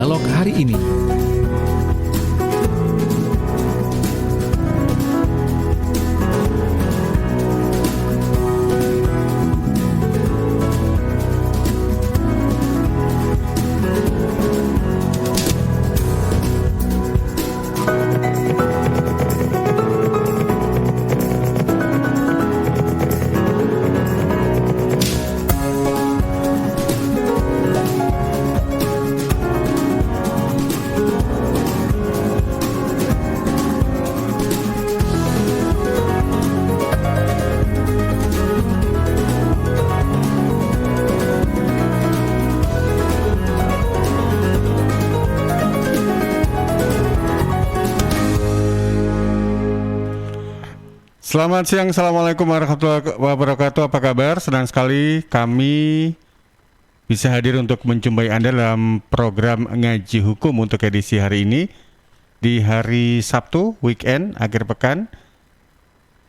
Dialog hari ini. Selamat siang, Assalamualaikum warahmatullahi wabarakatuh. Apa kabar? Senang sekali kami bisa hadir untuk menjumpai Anda dalam program Ngaji Hukum untuk edisi hari ini di hari Sabtu, weekend, akhir pekan,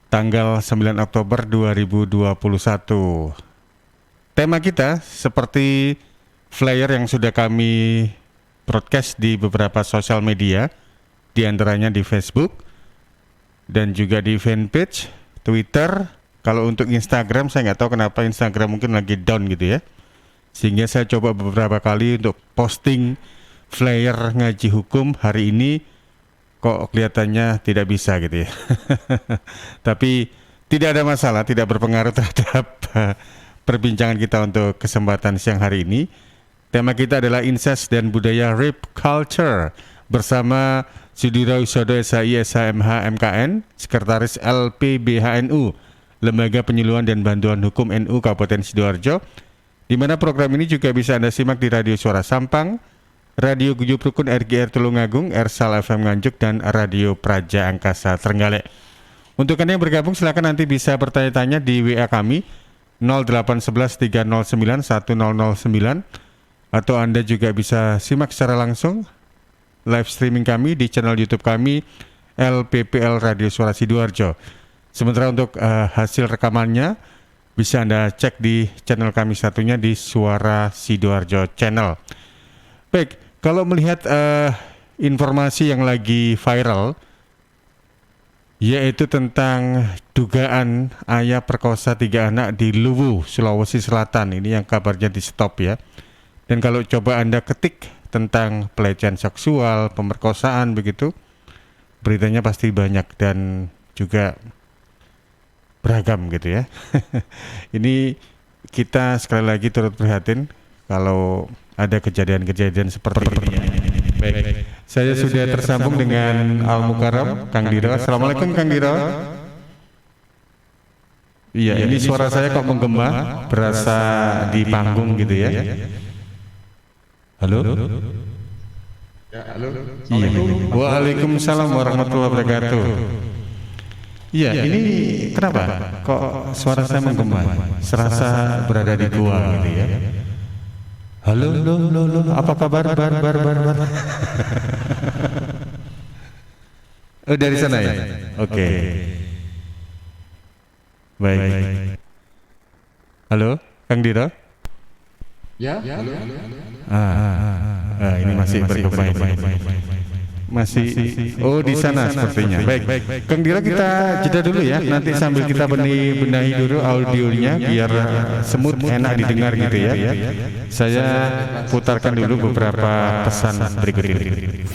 tanggal 9 Oktober 2021. Tema kita seperti flyer yang sudah kami broadcast di beberapa sosial media, di antaranya di Facebook, dan juga di fanpage, Twitter. Kalau untuk Instagram, saya nggak tahu kenapa Instagram mungkin lagi down gitu ya. Sehingga saya coba beberapa kali untuk posting flyer ngaji hukum hari ini, kok kelihatannya tidak bisa gitu ya. Tapi tidak ada masalah, tidak berpengaruh terhadap perbincangan kita untuk kesempatan siang hari ini. Tema kita adalah incest dan budaya rape culture bersama Sudirowisodo SHI SHMH MKN, Sekretaris LPBHNU, Lembaga Penyuluhan dan Bantuan Hukum NU Kabupaten Sidoarjo, di mana program ini juga bisa Anda simak di Radio Suara Sampang, Radio Guyub Rukun RGR Tulungagung, Ersal FM Nganjuk, dan Radio Praja Angkasa Trenggalek. Untuk Anda yang bergabung, silakan nanti bisa bertanya-tanya di WA kami 0811 309 1009, atau Anda juga bisa simak secara langsung live streaming kami di channel YouTube kami LPPL Radio Suara Sidoarjo. Sementara untuk hasil rekamannya bisa Anda cek di channel kami satunya di Suara Sidoarjo Channel. Baik, kalau melihat informasi yang lagi viral, yaitu tentang dugaan ayah perkosa 3 anak di Luwu, Sulawesi Selatan. Ini yang kabarnya di stop ya. Dan kalau coba Anda ketik tentang pelecehan seksual, pemerkosaan begitu, beritanya pasti banyak dan juga beragam gitu ya. Ini kita sekali lagi turut prihatin kalau ada kejadian-kejadian seperti ini. Baik, saya sudah tersambung dengan Al Mukarram, Kang Diro. Assalamualaikum Kang Diro. Iya, ini suara saya kok menggema, berasa di panggung gitu ya. Halo? Ya, halo. Iya. Waalaikumsalam warahmatullahi wabarakatuh. Iya, ini kenapa? Kok suara saya menggema? Serasa berada di gua gitu ya. Halo, apa kabar? Dari sana ya? Oke. Baik. Halo, Kang Diro? Ya, halo. Ini masih berkembang. Masih. Oh, di sana sepertinya. Baik. Kang Dira, kita jeda dulu ya. Nanti sambil kita benahi dulu audionya biar semut enak didengar gitu ya. Saya putarkan dulu beberapa pesan berikut ini.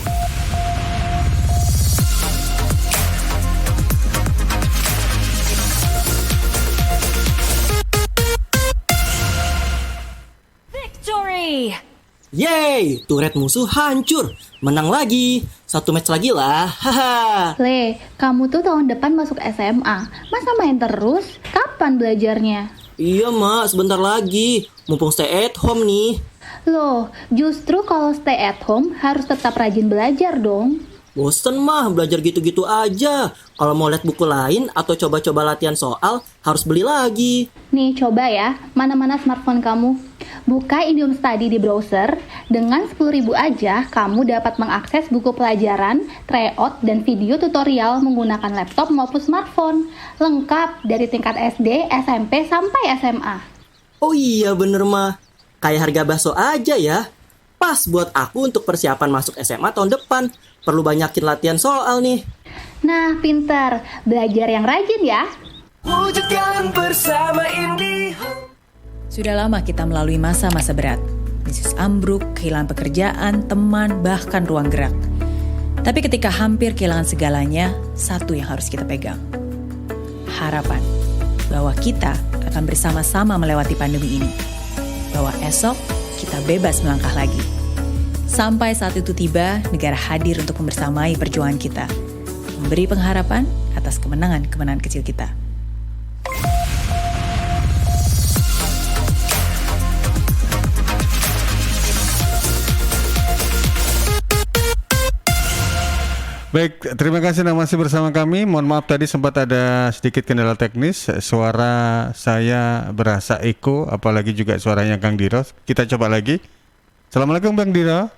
Yeay, turret musuh hancur. Menang lagi. 1 match lagi lah. Haha. Le, kamu tuh tahun depan masuk SMA. Masa main terus? Kapan belajarnya? Iya mak, sebentar lagi. Mumpung stay at home nih. Loh, justru kalau stay at home harus tetap rajin belajar dong. Bosen mah, belajar gitu-gitu aja. Kalau mau lihat buku lain atau coba-coba latihan soal, harus beli lagi. Nih, coba ya, mana-mana smartphone kamu. Buka Indium Study di browser. Dengan 10.000 aja, kamu dapat mengakses buku pelajaran, tryout, dan video tutorial menggunakan laptop maupun smartphone. Lengkap dari tingkat SD, SMP, sampai SMA. Oh iya bener mah. Kayak harga bakso aja ya. Pas buat aku untuk persiapan masuk SMA tahun depan. Perlu banyakin latihan soal nih. Nah, pinter. Belajar yang rajin ya. Wujudkan bersama IndiHome. Sudah lama kita melalui masa-masa berat. Bisnis ambruk, kehilangan pekerjaan, teman, bahkan ruang gerak. Tapi ketika hampir kehilangan segalanya, satu yang harus kita pegang. Harapan bahwa kita akan bersama-sama melewati pandemi ini. Bahwa esok kita bebas melangkah lagi. Sampai saat itu tiba, negara hadir untuk membersamai perjuangan kita. Memberi pengharapan atas kemenangan-kemenangan kecil kita. Baik, terima kasih Anda masih bersama kami. Mohon maaf tadi sempat ada sedikit kendala teknis. Suara saya berasa eko, apalagi juga suaranya Kang Diro. Kita coba lagi. Assalamualaikum Bang Diro.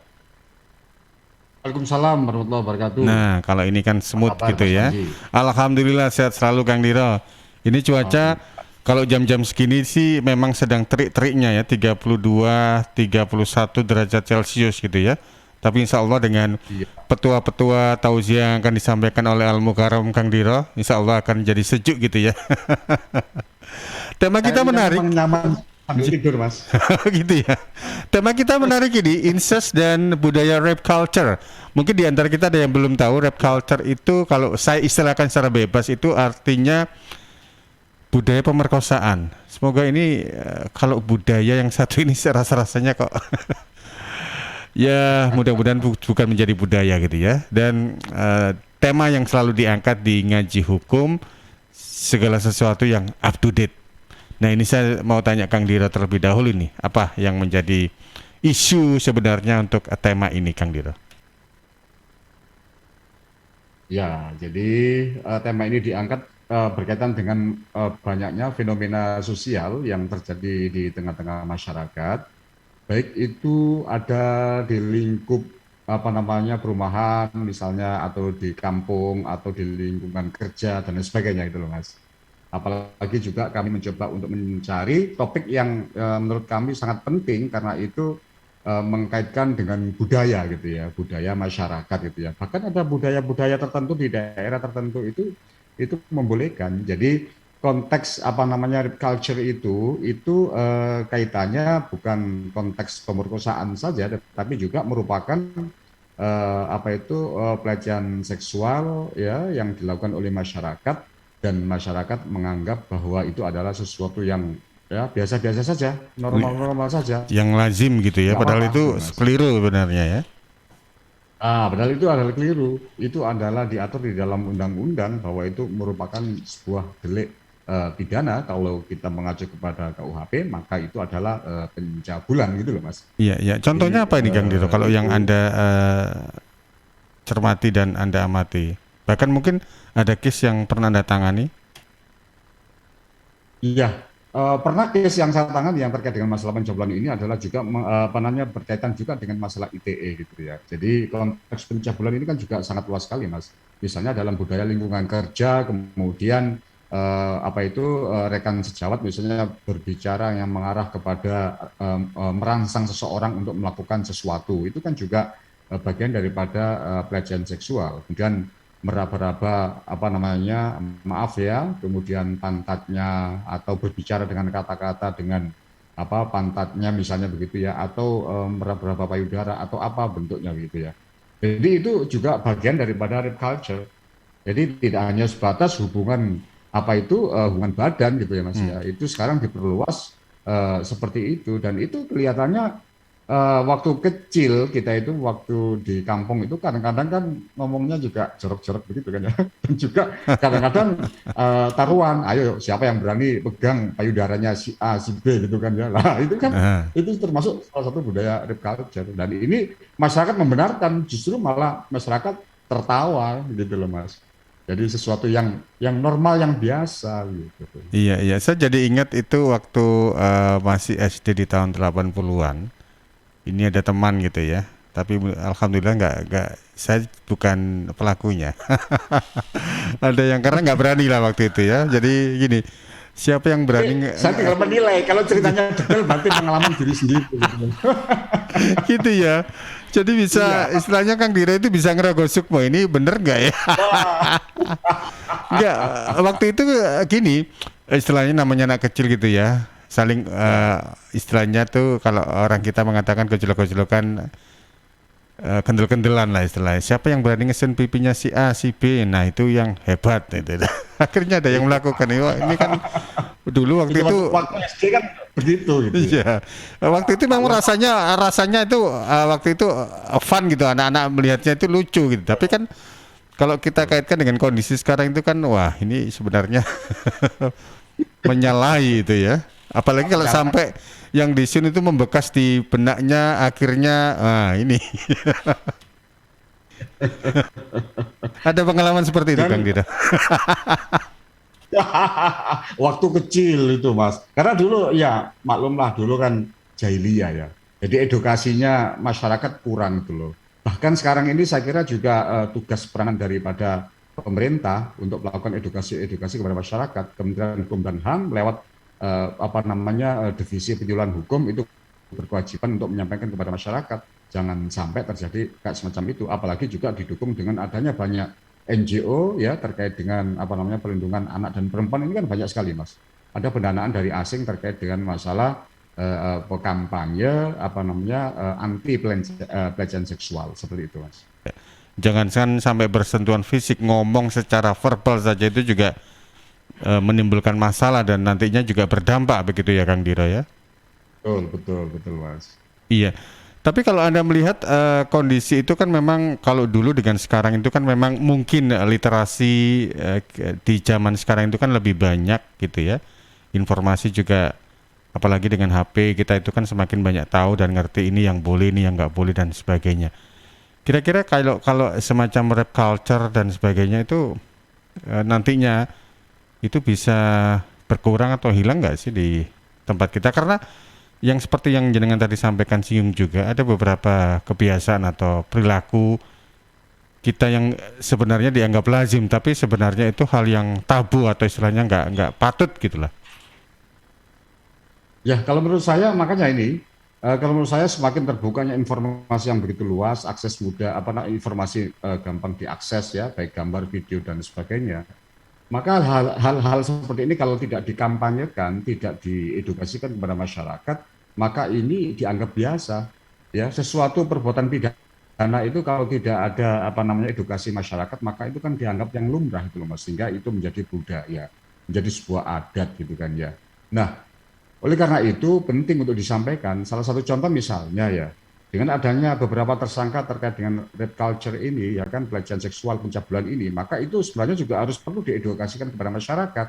Waalaikumsalam warahmatullahi wabarakatuh. Nah, kalau ini kan smooth Apa kabar, gitu Mas ya. Panji? Alhamdulillah sehat selalu Kang Diro. Ini cuaca kalau jam-jam segini sih memang sedang terik-teriknya ya, 32, 31 derajat Celcius gitu ya. Tapi insya Allah dengan petua-petua tausiah yang akan disampaikan oleh Al-Mukarram Kang Diro, insya Allah akan jadi sejuk gitu ya. Tema kita menarik. Nyaman sambil tidur, Mas. Gitu ya. Tema kita menarik ini, incest dan budaya rape culture. Mungkin di antara kita ada yang belum tahu, rape culture itu kalau saya istilahkan secara bebas itu artinya budaya pemerkosaan. Semoga ini kalau budaya yang satu ini rasa-rasanya kok ya mudah-mudahan bukan menjadi budaya gitu ya. Dan tema yang selalu diangkat di ngaji hukum, segala sesuatu yang up to date. Nah ini saya mau tanya Kang Diro terlebih dahulu nih, apa yang menjadi isu sebenarnya untuk tema ini Kang Diro? Ya, jadi tema ini diangkat berkaitan dengan banyaknya fenomena sosial yang terjadi di tengah-tengah masyarakat, baik itu ada di lingkup perumahan misalnya, atau di kampung, atau di lingkungan kerja dan lain sebagainya gitu loh Mas. Apalagi juga kami mencoba untuk mencari topik yang menurut kami sangat penting karena itu mengkaitkan dengan budaya gitu ya, budaya masyarakat gitu ya. Bahkan ada budaya-budaya tertentu di daerah tertentu itu membolehkan. Jadi konteks rape culture itu kaitannya bukan konteks pemerkosaan saja, tetapi juga merupakan pelecehan seksual ya yang dilakukan oleh masyarakat, dan masyarakat menganggap bahwa itu adalah sesuatu yang ya biasa-biasa saja, normal-normal saja. Yang lazim gitu ya, Nggak padahal apa-apa, itu Mas. keliru sebenarnya ya. Padahal itu adalah keliru. Itu adalah diatur di dalam undang-undang bahwa itu merupakan sebuah delik pidana. Kalau kita mengacu kepada KUHP, maka itu adalah pencabulan gitu loh Mas. Iya, iya. Contohnya apa ini Kang Diro? Kalau yang itu- Anda cermati dan Anda amati, bahkan mungkin ada case yang pernah Anda tangani. Iya, pernah case yang saya tangani yang terkait dengan masalah pencabulan ini adalah juga berkaitan juga dengan masalah ITE gitu ya. Jadi konteks pencabulan ini kan juga sangat luas sekali Mas. Misalnya dalam budaya lingkungan kerja, kemudian rekan sejawat misalnya berbicara yang mengarah kepada merangsang seseorang untuk melakukan sesuatu, itu kan juga bagian daripada pelecehan seksual. Kemudian meraba-raba kemudian pantatnya, atau berbicara dengan kata-kata dengan pantatnya misalnya begitu ya, atau meraba-raba payudara atau apa bentuknya gitu ya. Jadi itu juga bagian daripada rape culture. Jadi tidak hanya sebatas hubungan hubungan badan gitu ya Mas ya. Itu sekarang diperluas seperti itu, dan itu kelihatannya waktu kecil kita itu, waktu di kampung itu kadang-kadang kan ngomongnya juga jorok-jorok begitu kan ya. Dan juga kadang-kadang taruhan, ayo siapa yang berani pegang payudaranya si A, si B gitu kan ya. Lah itu kan itu termasuk salah satu budaya rape culture. Dan ini masyarakat membenarkan, justru malah masyarakat tertawa gitu loh Mas. Jadi sesuatu yang normal, yang biasa gitu. Iya, iya. Saya jadi ingat itu waktu masih SD di tahun 80-an. Ini ada teman gitu ya. Tapi alhamdulillah nggak, saya bukan pelakunya. Ada yang karena nggak berani lah waktu itu ya. Jadi gini, Siapa yang berani Saya tinggal menilai. Kalau ceritanya detail berarti pengalaman diri sendiri. gitu ya. Jadi bisa istilahnya Kang Dira itu bisa ngeragosuk mau ini bener nggak ya? Enggak, waktu itu gini, istilahnya namanya anak kecil gitu ya. Saling istilahnya tuh kalau orang kita mengatakan gojlok-gojlokan, kendel-kendelan lah istilahnya. Siapa yang berani ngesen pipinya si A, si B, nah itu yang hebat gitu. Akhirnya ada yang melakukan ini kan dulu waktu itu waktu SD kan begitu gitu. iya. Waktu itu memang rasanya itu waktu itu fun gitu, anak-anak melihatnya itu lucu gitu. Tapi kan kalau kita kaitkan dengan kondisi sekarang itu kan wah ini sebenarnya menyalahi itu ya. Apalagi kalau sampai yang di sini itu membekas di benaknya akhirnya ini. Ada pengalaman seperti itu Kang Dira? Waktu kecil itu Mas. Karena dulu ya maklumlah dulu kan jahiliyah ya. Jadi edukasinya masyarakat kurang gitu loh. Bahkan sekarang ini saya kira juga tugas peranan daripada pemerintah untuk melakukan edukasi kepada masyarakat, Kementerian Hukum dan HAM lewat divisi penyuluhan hukum itu berkewajiban untuk menyampaikan kepada masyarakat jangan sampai terjadi kayak semacam itu, apalagi juga didukung dengan adanya banyak NGO ya terkait dengan perlindungan anak dan perempuan ini kan banyak sekali Mas. Ada pendanaan dari asing terkait dengan masalah kampanye anti pelecehan seksual seperti itu Mas. Jangan sampai bersentuhan fisik, ngomong secara verbal saja itu juga menimbulkan masalah dan nantinya juga berdampak begitu ya Kang Dira ya. Betul Mas. Iya. Tapi kalau Anda melihat kondisi itu kan memang kalau dulu dengan sekarang itu kan memang mungkin literasi di zaman sekarang itu kan lebih banyak gitu ya. Informasi juga apalagi dengan HP kita itu kan semakin banyak tahu dan ngerti ini yang boleh, ini yang nggak boleh dan sebagainya. Kira-kira kalau semacam rap culture dan sebagainya itu nantinya itu bisa berkurang atau hilang nggak sih di tempat kita? Karena yang seperti yang jenengan tadi sampaikan singgung juga ada beberapa kebiasaan atau perilaku kita yang sebenarnya dianggap lazim tapi sebenarnya itu hal yang tabu atau istilahnya nggak patut gitulah. Ya kalau menurut saya makanya ini kalau menurut saya semakin terbukanya informasi yang begitu luas, akses mudah, informasi gampang diakses ya, baik gambar, video dan sebagainya. Maka hal-hal seperti ini kalau tidak dikampanyekan, tidak diedukasikan kepada masyarakat, maka ini dianggap biasa. Ya, sesuatu perbuatan pidana itu kalau tidak ada edukasi masyarakat, maka itu kan dianggap yang lumrah itu loh Mas, sehingga itu menjadi budaya, menjadi sebuah adat gitu kan ya. Nah, oleh karena itu penting untuk disampaikan. Salah satu contoh misalnya ya, dengan adanya beberapa tersangka terkait dengan rape culture ini, ya kan pelecehan seksual pencabulan ini, maka itu sebenarnya juga harus perlu diedukasikan kepada masyarakat.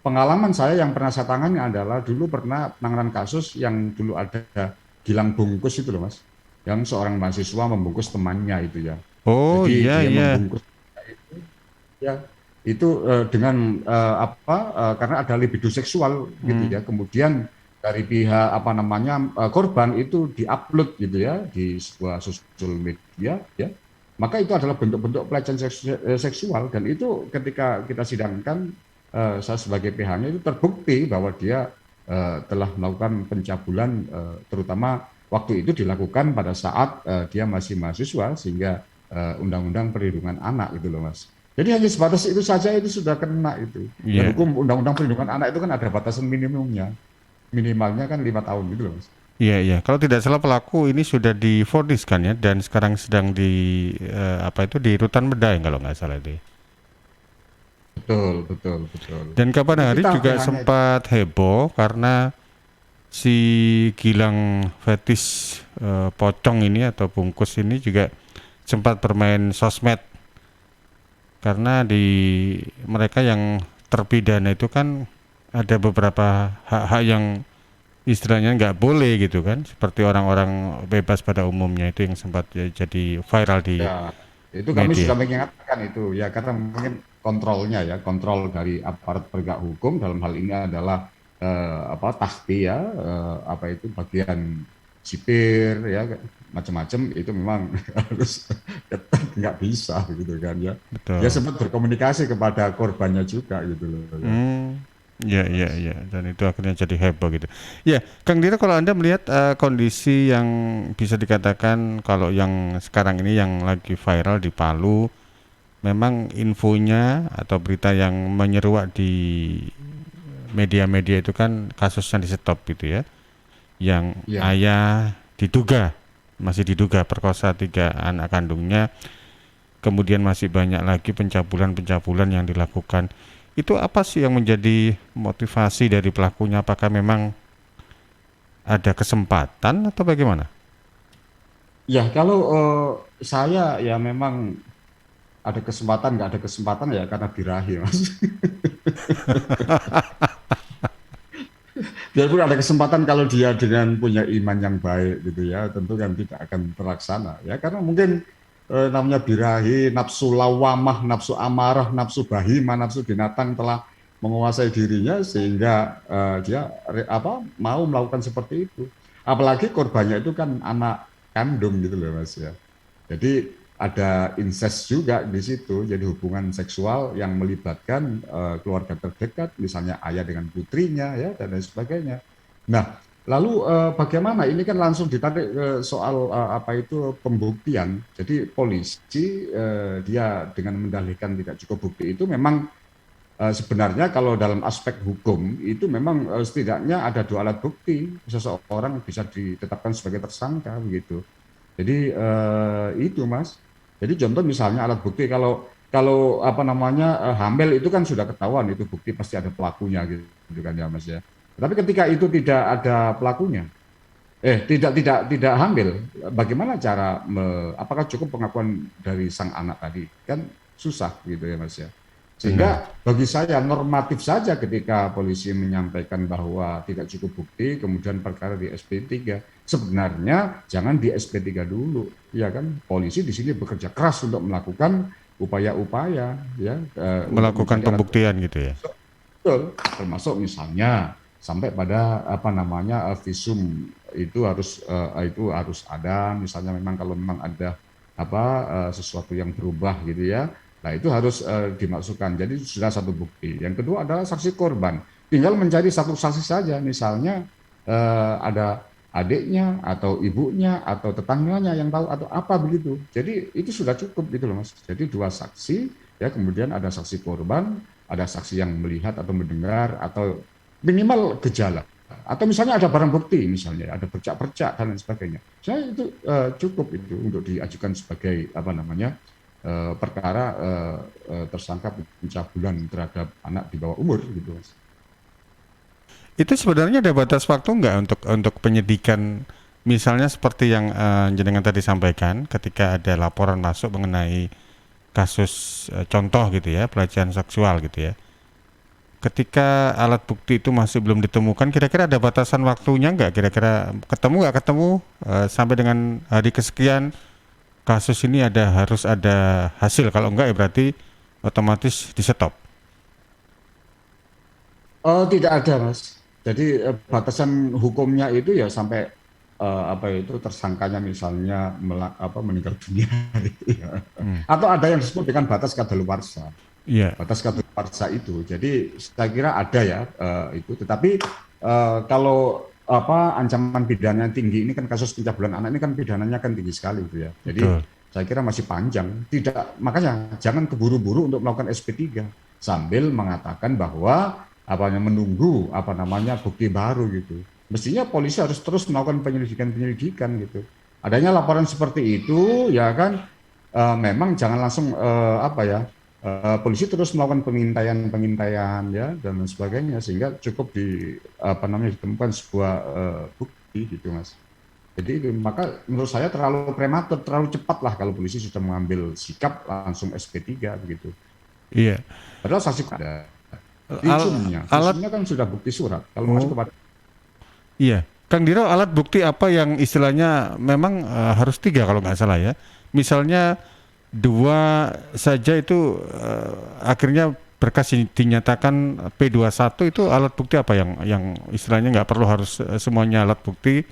Pengalaman saya yang pernah saya tangani adalah dulu pernah penanganan kasus yang dulu ada Gilang bungkus itu loh Mas, yang seorang mahasiswa membungkus temannya itu ya. Oh Jadi iya dia iya. membungkus itu, ya itu karena ada libido seksual gitu ya. Kemudian dari pihak korban itu diupload gitu ya di sebuah sosial media ya, maka itu adalah bentuk-bentuk pelecehan seksual dan itu ketika kita sidangkan saya sebagai pihaknya itu terbukti bahwa dia telah melakukan pencabulan terutama waktu itu dilakukan pada saat dia masih mahasiswa sehingga undang-undang perlindungan anak gitu loh Mas. Jadi hanya sebatas itu saja itu sudah kena itu. Yeah. Dan hukum undang-undang perlindungan anak itu kan ada batasan minimumnya. Minimalnya kan 5 tahun gitu loh Mas. Iya. Kalau tidak salah pelaku ini sudah divonis kan ya dan sekarang sedang di di rutan Medaeng kalau nggak salah itu. Betul. Dan kapan hari Kita juga hanya sempat heboh karena si Gilang fetis pocong ini atau bungkus ini juga sempat bermain sosmed karena di mereka yang terpidana itu kan ada beberapa hak-hak yang istilahnya nggak boleh gitu kan, seperti orang-orang bebas pada umumnya itu yang sempat jadi viral di itu kami media. sudah mengingatkan itu ya karena mungkin kontrol dari aparat penegak hukum dalam hal ini adalah tahti ya bagian sipir ya macam-macam itu memang harus nggak bisa gitu kan ya. Betul. Dia sempat berkomunikasi kepada korbannya juga gitu loh. Iya, iya, iya. Dan itu akhirnya jadi heboh gitu. Ya, Kang Dira, kalau Anda melihat kondisi yang bisa dikatakan kalau yang sekarang ini yang lagi viral di Palu, memang infonya atau berita yang menyeruak di media-media itu kan kasusnya di stop gitu ya. Yang Ya. ayah masih diduga perkosa 3 anak kandungnya, kemudian masih banyak lagi pencabulan-pencabulan yang dilakukan. Itu apa sih yang menjadi motivasi dari pelakunya? Apakah memang ada kesempatan atau bagaimana? Ya, kalau saya ya memang ada kesempatan, nggak ada kesempatan ya karena birahi, Mas. Biarpun ada kesempatan kalau dia dengan punya iman yang baik gitu ya, tentu kan tidak akan terlaksana ya karena mungkin namanya birahi, nafsu lawamah, nafsu amarah, nafsu bahimah, nafsu binatang telah menguasai dirinya sehingga dia mau melakukan seperti itu. Apalagi korbannya itu kan anak kandung gitu loh Mas ya. Jadi ada incest juga di situ, jadi hubungan seksual yang melibatkan keluarga terdekat, misalnya ayah dengan putrinya ya dan lain sebagainya. Nah, lalu bagaimana? Ini kan langsung ditarik ke soal pembuktian. Jadi polisi dia dengan mendalihkan tidak cukup bukti itu memang sebenarnya kalau dalam aspek hukum itu memang setidaknya ada 2 alat bukti seseorang bisa ditetapkan sebagai tersangka begitu. Jadi itu Mas. Jadi contoh misalnya alat bukti kalau kalau hamil itu kan sudah ketahuan itu bukti pasti ada pelakunya gitu kan ya Mas ya. Tapi ketika itu tidak ada pelakunya, tidak hamil, bagaimana apakah cukup pengakuan dari sang anak tadi? Kan susah gitu ya Mas ya. Sehingga bagi saya normatif saja ketika polisi menyampaikan bahwa tidak cukup bukti, kemudian perkara di SP3. Sebenarnya jangan di SP3 dulu, ya kan? Polisi di sini bekerja keras untuk melakukan upaya-upaya, ya, Melakukan pembuktian gitu ya. betul, termasuk misalnya sampai pada visum itu harus ada, misalnya memang kalau memang ada sesuatu yang berubah gitu ya. Nah itu harus dimasukkan. Jadi sudah satu bukti. Yang kedua adalah saksi korban. Tinggal mencari satu saksi saja. Misalnya ada adiknya atau ibunya atau tetangganya yang tahu atau apa begitu. Jadi itu sudah cukup gitu loh Mas. Jadi 2 saksi ya kemudian ada saksi korban, ada saksi yang melihat atau mendengar atau minimal gejala. Atau misalnya ada barang bukti misalnya ada bercak-bercak dan lain sebagainya. Saya itu cukup itu untuk diajukan sebagai perkara tersangka pencabulan terhadap anak di bawah umur gitu Mas. Itu sebenarnya ada batas waktu nggak untuk penyidikan, misalnya seperti yang jenengan tadi sampaikan ketika ada laporan masuk mengenai kasus contoh gitu ya, pelecehan seksual gitu ya. Ketika alat bukti itu masih belum ditemukan, kira-kira ada batasan waktunya nggak? Kira-kira nggak ketemu sampai dengan hari kesekian kasus ini harus ada hasil, kalau enggak ya berarti otomatis di stop. Oh, tidak ada, Mas. Jadi batasan hukumnya itu ya sampai tersangkanya misalnya meninggal dunia gitu ya. Atau ada yang disebut dengan batas kadaluarsa. Iya. Batas kadaluarsa itu. Jadi saya kira ada ya itu. Tetapi kalau ancaman pidana tinggi ini kan kasus pencabulan anak ini kan pidananya kan tinggi sekali gitu ya. Jadi saya kira masih panjang. Makanya jangan keburu-buru untuk melakukan SP3 sambil mengatakan bahwa menunggu bukti baru gitu. Mestinya polisi harus terus melakukan penyelidikan gitu. Adanya laporan seperti itu ya kan memang jangan langsung polisi terus melakukan pengintaian ya dan sebagainya sehingga cukup ditemukan sebuah bukti gitu Mas. Jadi maka menurut saya terlalu prematur, terlalu cepat lah kalau polisi sudah mengambil sikap langsung SP3 begitu. Iya. Padahal saksi ada visumnya kan sudah bukti surat kalau masuk kepada. Iya, Kang Diro, alat bukti apa yang istilahnya memang harus 3 kalau nggak salah ya. Misalnya 2 saja itu akhirnya berkas dinyatakan P21, itu alat bukti apa yang istilahnya nggak perlu harus semuanya alat bukti,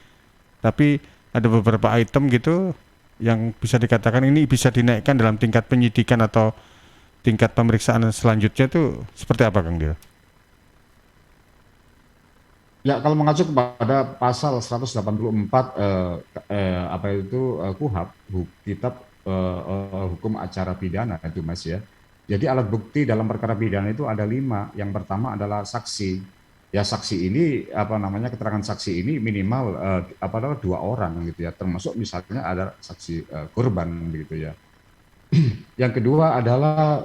tapi ada beberapa item gitu yang bisa dikatakan ini bisa dinaikkan dalam tingkat penyidikan atau tingkat pemeriksaan selanjutnya itu seperti apa Kang Diro? Ya, kalau mengacu kepada pasal 184 KUHP, Kitab Hukum Acara Pidana itu Mas ya. Jadi alat bukti dalam perkara pidana itu ada 5. Yang pertama adalah saksi. Ya saksi ini keterangan saksi ini minimal 2 orang gitu ya. Termasuk misalnya ada saksi korban gitu ya. Yang kedua adalah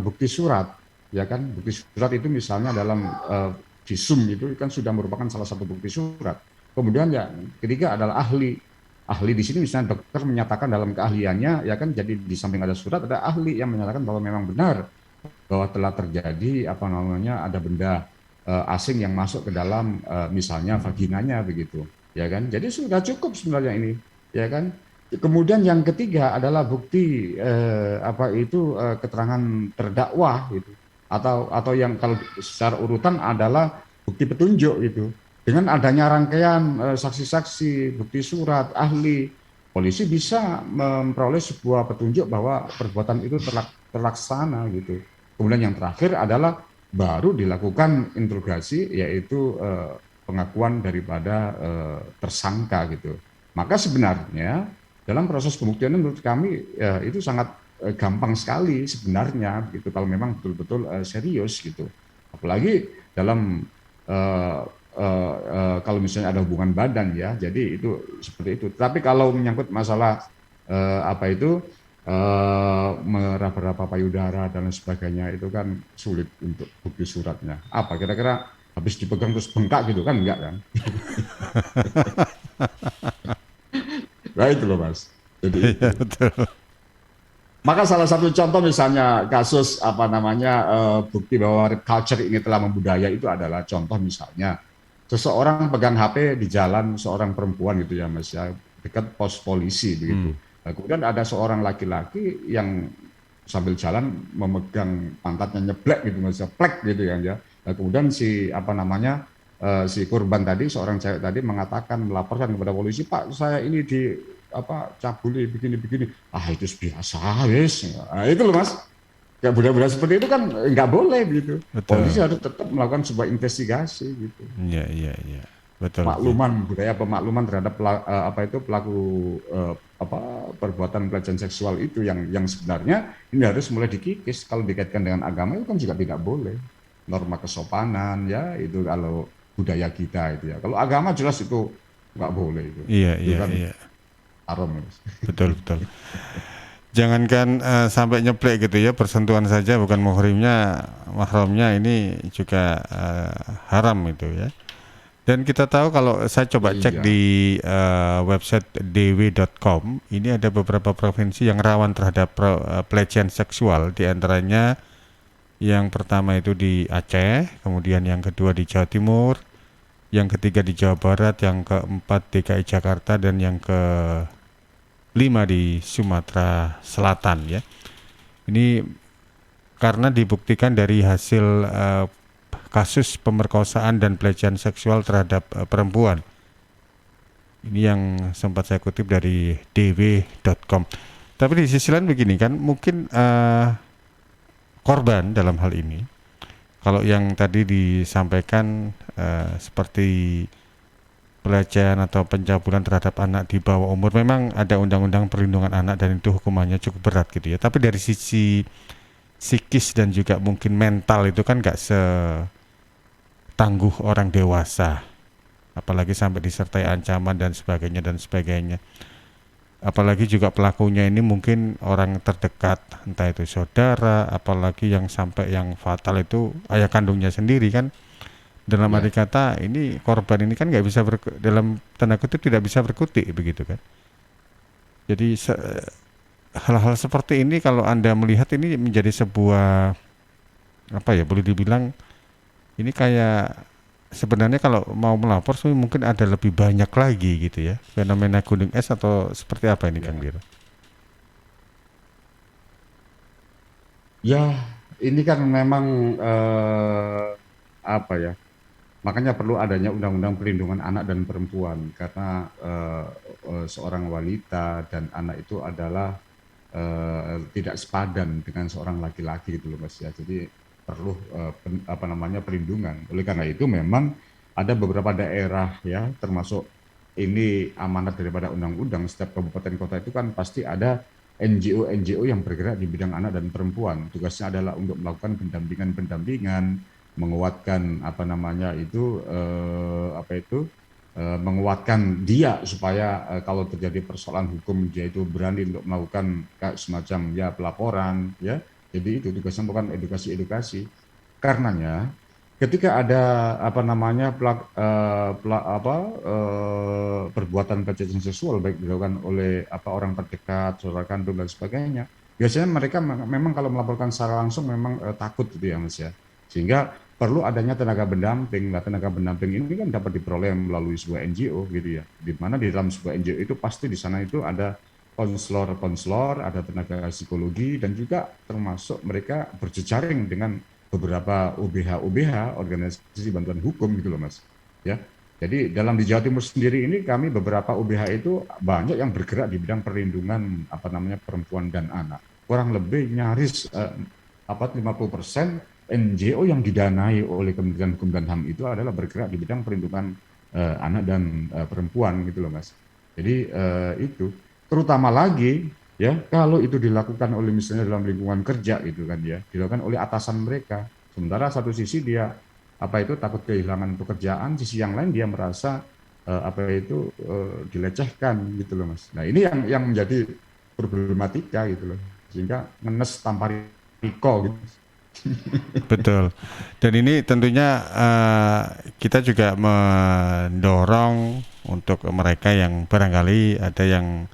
bukti surat, ya kan? Bukti surat itu misalnya dalam visum itu kan sudah merupakan salah satu bukti surat. Kemudian yang ketiga adalah ahli. Ahli di sini misalnya dokter menyatakan dalam keahliannya, ya kan? Jadi di samping ada surat, ada ahli yang menyatakan bahwa memang benar bahwa telah terjadi ada benda asing yang masuk ke dalam misalnya vaginanya begitu, ya kan? Jadi sudah cukup sebenarnya ini, ya kan? Kemudian yang ketiga adalah bukti keterangan terdakwa gitu, atau yang kalau secara urutan adalah bukti petunjuk gitu. Dengan adanya rangkaian saksi-saksi, bukti surat, ahli, polisi bisa memperoleh sebuah petunjuk bahwa perbuatan itu terlaksana gitu. Kemudian yang terakhir adalah baru dilakukan interogasi, yaitu pengakuan daripada tersangka gitu. Maka sebenarnya dalam proses pembuktian menurut kami itu sangat gampang sekali sebenarnya gitu kalau memang betul-betul serius gitu. Apalagi dalam kalau misalnya ada hubungan badan ya, jadi itu seperti itu. Tapi kalau menyangkut masalah meraba-raba payudara dan lain sebagainya itu kan sulit untuk bukti suratnya. Apa kira-kira habis dipegang terus bengkak gitu kan enggak kan? Nah itu loh Mas. Jadi Iya, betul. maka salah satu contoh misalnya kasus bukti bahwa rape culture ini telah membudaya itu adalah contoh misalnya seseorang pegang HP di jalan, seorang perempuan gitu ya Mas ya, dekat pos polisi begitu. Nah, kemudian ada seorang laki-laki yang sambil jalan memegang pantatnya nyeblek gitu Mas ya, plek gitu ya. Nah, kemudian si korban tadi, seorang cewek tadi mengatakan, melaporkan kepada polisi, Pak saya ini cabuli begini-begini. Itu biasa wis. Nah, itu loh Mas. Kayak budaya-budaya seperti itu kan nggak boleh gitu. Betul. Polisi harus tetap melakukan sebuah investigasi gitu. Iya, iya, iya. Betul. Budaya pemakluman terhadap pelaku perbuatan pelecehan seksual itu yang sebenarnya ini harus mulai dikikis. Kalau dikaitkan dengan agama itu kan juga tidak boleh. Norma kesopanan ya itu kalau budaya kita itu ya. Kalau agama jelas itu nggak boleh itu. Iya, Itu iya, kan iya. haram. Betul, betul. Jangankan sampai nyeplek gitu ya, bersentuhan saja bukan mahramnya ini juga haram itu ya. Dan kita tahu kalau saya coba cek Iya. di website dw.com, ini ada beberapa provinsi yang rawan terhadap pelecehan seksual, di antaranya yang pertama itu di Aceh, kemudian yang kedua di Jawa Timur, yang ketiga di Jawa Barat, yang keempat DKI Jakarta, dan yang kelima di Sumatera Selatan ya. Ini karena dibuktikan dari hasil kasus pemerkosaan dan pelecehan seksual terhadap perempuan. Ini yang sempat saya kutip dari dw.com. Tapi di sisi lain begini kan, mungkin korban dalam hal ini, kalau yang tadi disampaikan seperti pelecehan atau pencabulan terhadap anak di bawah umur, memang ada undang-undang perlindungan anak dan itu hukumannya cukup berat gitu ya. Tapi dari sisi psikis dan juga mungkin mental itu kan nggak setangguh orang dewasa, apalagi sampai disertai ancaman dan sebagainya. Apalagi juga pelakunya ini mungkin orang terdekat, entah itu saudara, apalagi yang sampai yang fatal itu ayah kandungnya sendiri kan. Dalam arti kata ini korban ini kan nggak bisa dalam tanda kutip tidak bisa berkutik begitu kan. Jadi hal-hal seperti ini kalau Anda melihat ini menjadi sebuah boleh dibilang ini kayak sebenarnya kalau mau melapor mungkin ada lebih banyak lagi gitu ya, fenomena gunung es atau seperti apa ini Kang Dira? Ya, ini kan memang makanya perlu adanya undang-undang perlindungan anak dan perempuan karena seorang wanita dan anak itu adalah tidak sepadan dengan seorang laki-laki gitu loh Mas ya. Jadi perlu perlindungan. Oleh karena itu memang ada beberapa daerah ya, termasuk ini amanat daripada undang-undang, setiap kabupaten kota itu kan pasti ada NGO yang bergerak di bidang anak dan perempuan. Tugasnya adalah untuk melakukan pendampingan, menguatkan apa namanya itu menguatkan dia supaya kalau terjadi persoalan hukum dia itu berani untuk melakukan semacam ya pelaporan ya. Jadi itu tugasnya bukan edukasi. Karenanya ketika ada apa namanya perbuatan pelecehan seksual baik dilakukan oleh orang terdekat, saudara kandung dan sebagainya, biasanya mereka memang kalau melaporkan secara langsung memang takut gitu ya Mas ya. Sehingga perlu adanya tenaga pendamping. Nah, tenaga pendamping ini kan dapat diperoleh melalui sebuah NGO gitu ya. Di mana di dalam sebuah NGO itu pasti di sana itu ada konselor, ada tenaga psikologi dan juga termasuk mereka berjejaring dengan beberapa OBH, organisasi bantuan hukum gitu loh Mas. Ya. Jadi dalam di Jawa Timur sendiri ini kami beberapa OBH itu banyak yang bergerak di bidang perlindungan perempuan dan anak. Kurang lebih nyaris 50% NGO yang didanai oleh Kementerian Hukum dan HAM itu adalah bergerak di bidang perlindungan anak dan perempuan gitu loh Mas. Jadi itu terutama lagi ya kalau itu dilakukan oleh misalnya dalam lingkungan kerja gitu kan ya, dilakukan oleh atasan mereka. Sementara satu sisi dia takut kehilangan pekerjaan, sisi yang lain dia merasa dilecehkan gitu loh Mas. Nah, ini yang menjadi problematika gitu loh. Sehingga ngenes tanpa riko gitu. Betul. Dan ini tentunya kita juga mendorong untuk mereka yang barangkali ada yang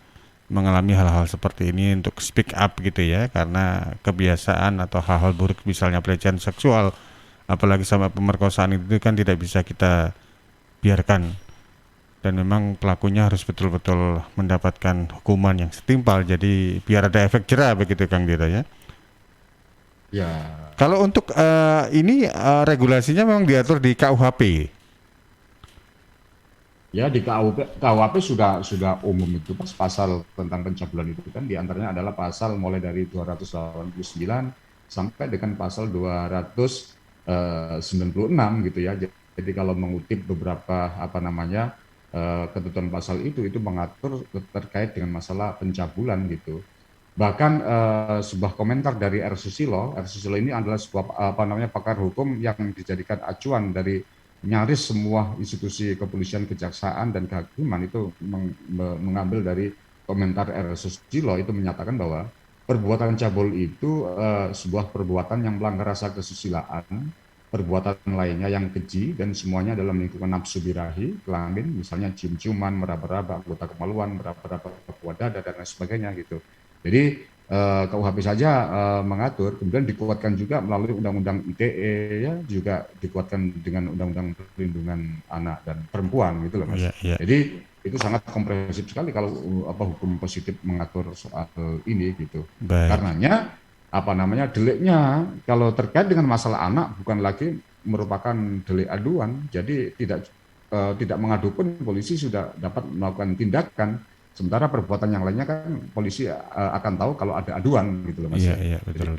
mengalami hal-hal seperti ini untuk speak up gitu ya, karena kebiasaan atau hal-hal buruk misalnya pelecehan seksual apalagi sama pemerkosaan itu kan tidak bisa kita biarkan, dan memang pelakunya harus betul-betul mendapatkan hukuman yang setimpal, jadi biar ada efek jerah begitu Kang Dira ya. Ya. Kalau untuk ini regulasinya memang diatur di KUHP. Ya di KUHP sudah umum itu pasal tentang pencabulan itu kan diantaranya adalah pasal mulai dari 289 sampai dengan pasal 296 gitu ya. Jadi kalau mengutip beberapa ketentuan pasal itu mengatur terkait dengan masalah pencabulan gitu. Bahkan sebuah komentar dari R. Susilo ini adalah sebuah pakar hukum yang dijadikan acuan dari nyaris semua institusi kepolisian, kejaksaan dan kehakiman itu mengambil dari komentar R. Susilo itu menyatakan bahwa perbuatan cabul itu sebuah perbuatan yang melanggar rasa kesusilaan, perbuatan lainnya yang keji dan semuanya dalam lingkungan nafsu birahi, kelamin, misalnya cium-ciuman, meraba-raba, anggota kemaluan, meraba-raba kepala dada dan lain sebagainya gitu. Jadi KUHP saja mengatur, kemudian dikuatkan juga melalui Undang-Undang ITE ya, juga dikuatkan dengan Undang-Undang Perlindungan Anak dan Perempuan gitu loh Mas. Yeah. Jadi itu sangat komprehensif sekali kalau hukum positif mengatur soal ini gitu. Baik. Karenanya deliknya kalau terkait dengan masalah anak bukan lagi merupakan delik aduan, jadi tidak mengadu pun polisi sudah dapat melakukan tindakan. Sementara perbuatan yang lainnya kan polisi akan tahu kalau ada aduan gitu loh Mas. Iya, betul.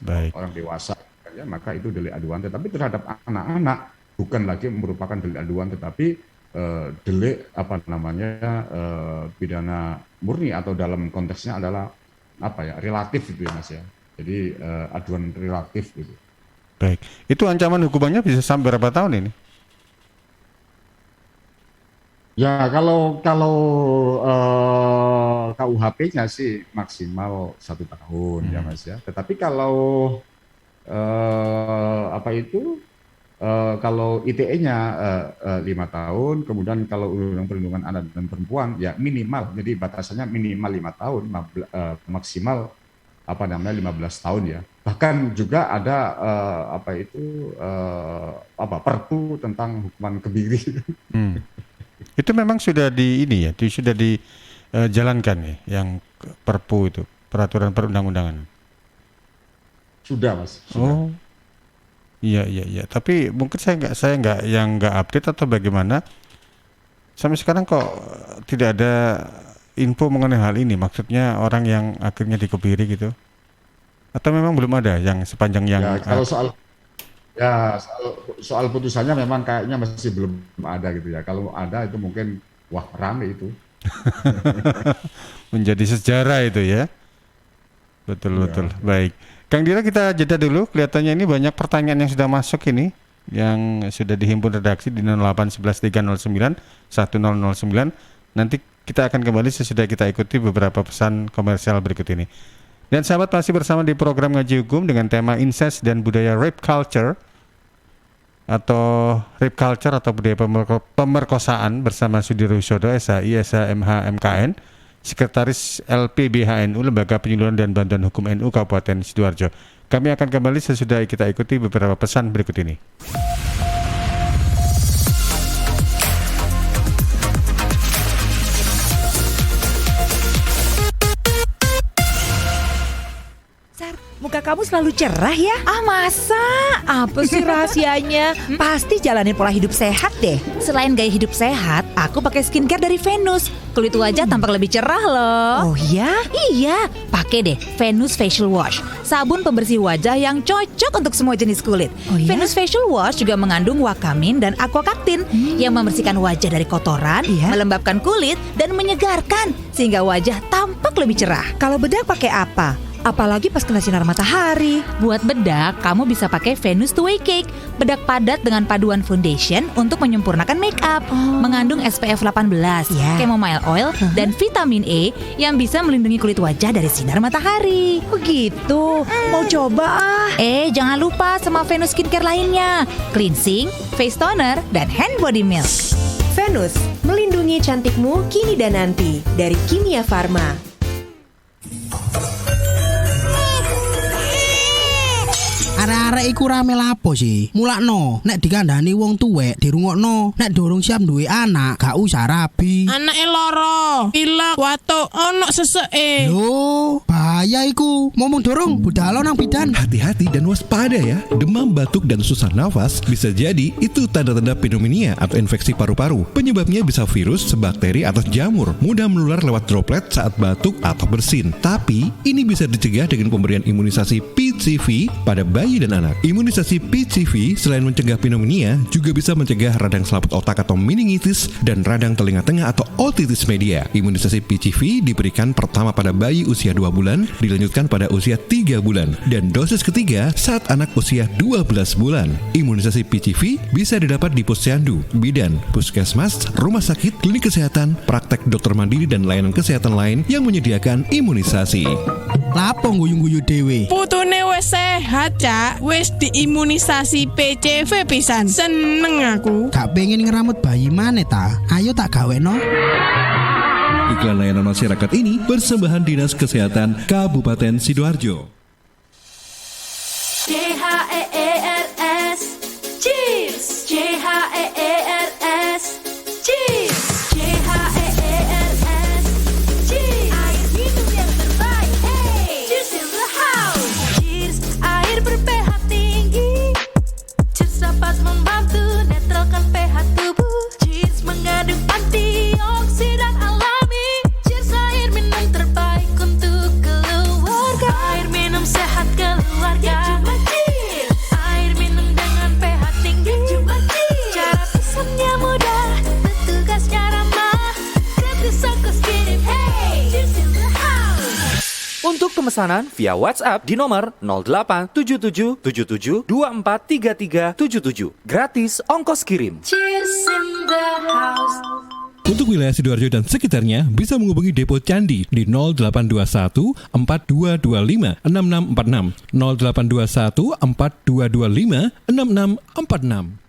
Baik. Orang dewasa ya, maka itu delik aduan, tetapi terhadap anak-anak bukan lagi merupakan delik aduan, tetapi delik pidana murni atau dalam konteksnya adalah relatif gitu ya Mas ya. Jadi aduan relatif gitu. Baik. Itu ancaman hukumannya bisa sampai berapa tahun ini? Ya kalau KUHP-nya sih maksimal 1 tahun ya Mas ya. Tetapi kalau kalau ITE-nya 5 tahun, kemudian kalau Undang-Undang Perlindungan Anak dan Perempuan ya minimal, jadi batasannya minimal 5 tahun, maksimal 15 tahun ya. Bahkan juga ada Perpu tentang hukuman kebiri. Itu memang sudah sudah dijalankan ya, yang Perpu itu, peraturan perundang-undangan. Sudah Mas. Sudah. Oh, iya. Tapi mungkin saya nggak update atau bagaimana. Sampai sekarang kok tidak ada info mengenai hal ini. Maksudnya orang yang akhirnya dikebiri gitu. Atau memang belum ada yang sepanjang yang. Ya, kalau soal Ya, soal putusannya memang kayaknya masih belum ada gitu ya. Kalau ada itu mungkin wah rame itu. Menjadi sejarah itu ya. Betul. Baik. Kang Dira, kita jeda dulu. Kelihatannya ini banyak pertanyaan yang sudah masuk ini, yang sudah dihimpun redaksi di 0811 309 1009. Nanti kita akan kembali sesudah kita ikuti beberapa pesan komersial berikut ini. Dan sahabat, masih bersama di program Ngaji Hukum dengan tema incest dan budaya rape culture atau budaya pemerkosaan bersama Sudir Husodo, SHI, SHMH, MKN, Sekretaris LPBHNU, Lembaga Penyuluhan dan Bantuan Hukum NU Kabupaten Sidoarjo. Kami akan kembali sesudah kita ikuti beberapa pesan berikut ini. Muka kamu selalu cerah ya? Ah masa? Apa sih rahasianya? Pasti jalanin pola hidup sehat deh. Selain gaya hidup sehat, aku pakai skincare dari Venus. Kulit wajah tampak lebih cerah loh. Oh ya? Iya, pakai deh Venus Facial Wash, sabun pembersih wajah yang cocok untuk semua jenis kulit. Oh ya? Venus Facial Wash juga mengandung wakamin dan aquacaptin yang membersihkan wajah dari kotoran, melembabkan kulit dan menyegarkan sehingga wajah tampak lebih cerah. Kalau bedak pakai apa? Apalagi pas kena sinar matahari. Buat bedak, kamu bisa pakai Venus Two Way Cake, bedak padat dengan paduan foundation untuk menyempurnakan make up. Mengandung SPF 18, chamomile oil, dan vitamin E yang bisa melindungi kulit wajah dari sinar matahari. Begitu, mau coba ah. Jangan lupa sama Venus skincare lainnya, cleansing, face toner, dan hand body milk. Venus, melindungi cantikmu kini dan nanti, dari Kimia Farma. Arek-arek iku rame lapo sih? Mulakno, nek dikandani wong tuwek dirungokno, nek durung siap duwe anak, gak usah rabi. Anake loro, pilek, watuk, ono seseke. Loh, bahaya iku. Ngomong dorong, budalo nang bidan. Hati-hati dan waspada ya. Demam, batuk, dan susah nafas bisa jadi itu tanda-tanda pneumonia atau infeksi paru-paru. Penyebabnya bisa virus, bakteri, atau jamur. Mudah menular lewat droplet saat batuk atau bersin. Tapi, ini bisa dicegah dengan pemberian imunisasi PCV pada bayi dan anak. Imunisasi PCV selain mencegah pneumonia, juga bisa mencegah radang selaput otak atau meningitis dan radang telinga tengah atau otitis media. Imunisasi PCV diberikan pertama pada bayi usia 2 bulan, dilanjutkan pada usia 3 bulan, dan dosis ketiga saat anak usia 12 bulan. Imunisasi PCV bisa didapat di posyandu, bidan, puskesmas, rumah sakit, klinik kesehatan, praktek dokter mandiri, dan layanan kesehatan lain yang menyediakan imunisasi. Lapo guyu-guyu dewe. Putune wis sehat, Cak. Wis diimunisasi PCV pisan. Seneng aku. Gak pengen ngeramut bayi maneh ta? Ayo tak gaweno. Iklan layanan masyarakat ini persembahan Dinas Kesehatan Kabupaten Sidoarjo. CHEERS Cheers, CHEERS Cheers, CHEERS Cheers, air minum yang terbaik. Hey, cheers in the house. Cheers, air ber-pH tinggi. Cheers dapat membantu netralkan pH tubuh. Cheers mengandung antioksidan alami. Cheers, air minum terbaik untuk keluarga. Air minum sehat keluarga. Air minum dengan pH tinggi. Cara pesannya mudah, petugasnya ramah. Gratis ongkos kirim. Hey, cheers in the house. Untuk pemesanan via WhatsApp di nomor 087777243377. Gratis ongkos kirim. Cheers in the house. Untuk wilayah Sidoarjo dan sekitarnya bisa menghubungi Depo Candi di 0821 4225 6646 0821 4225 6646.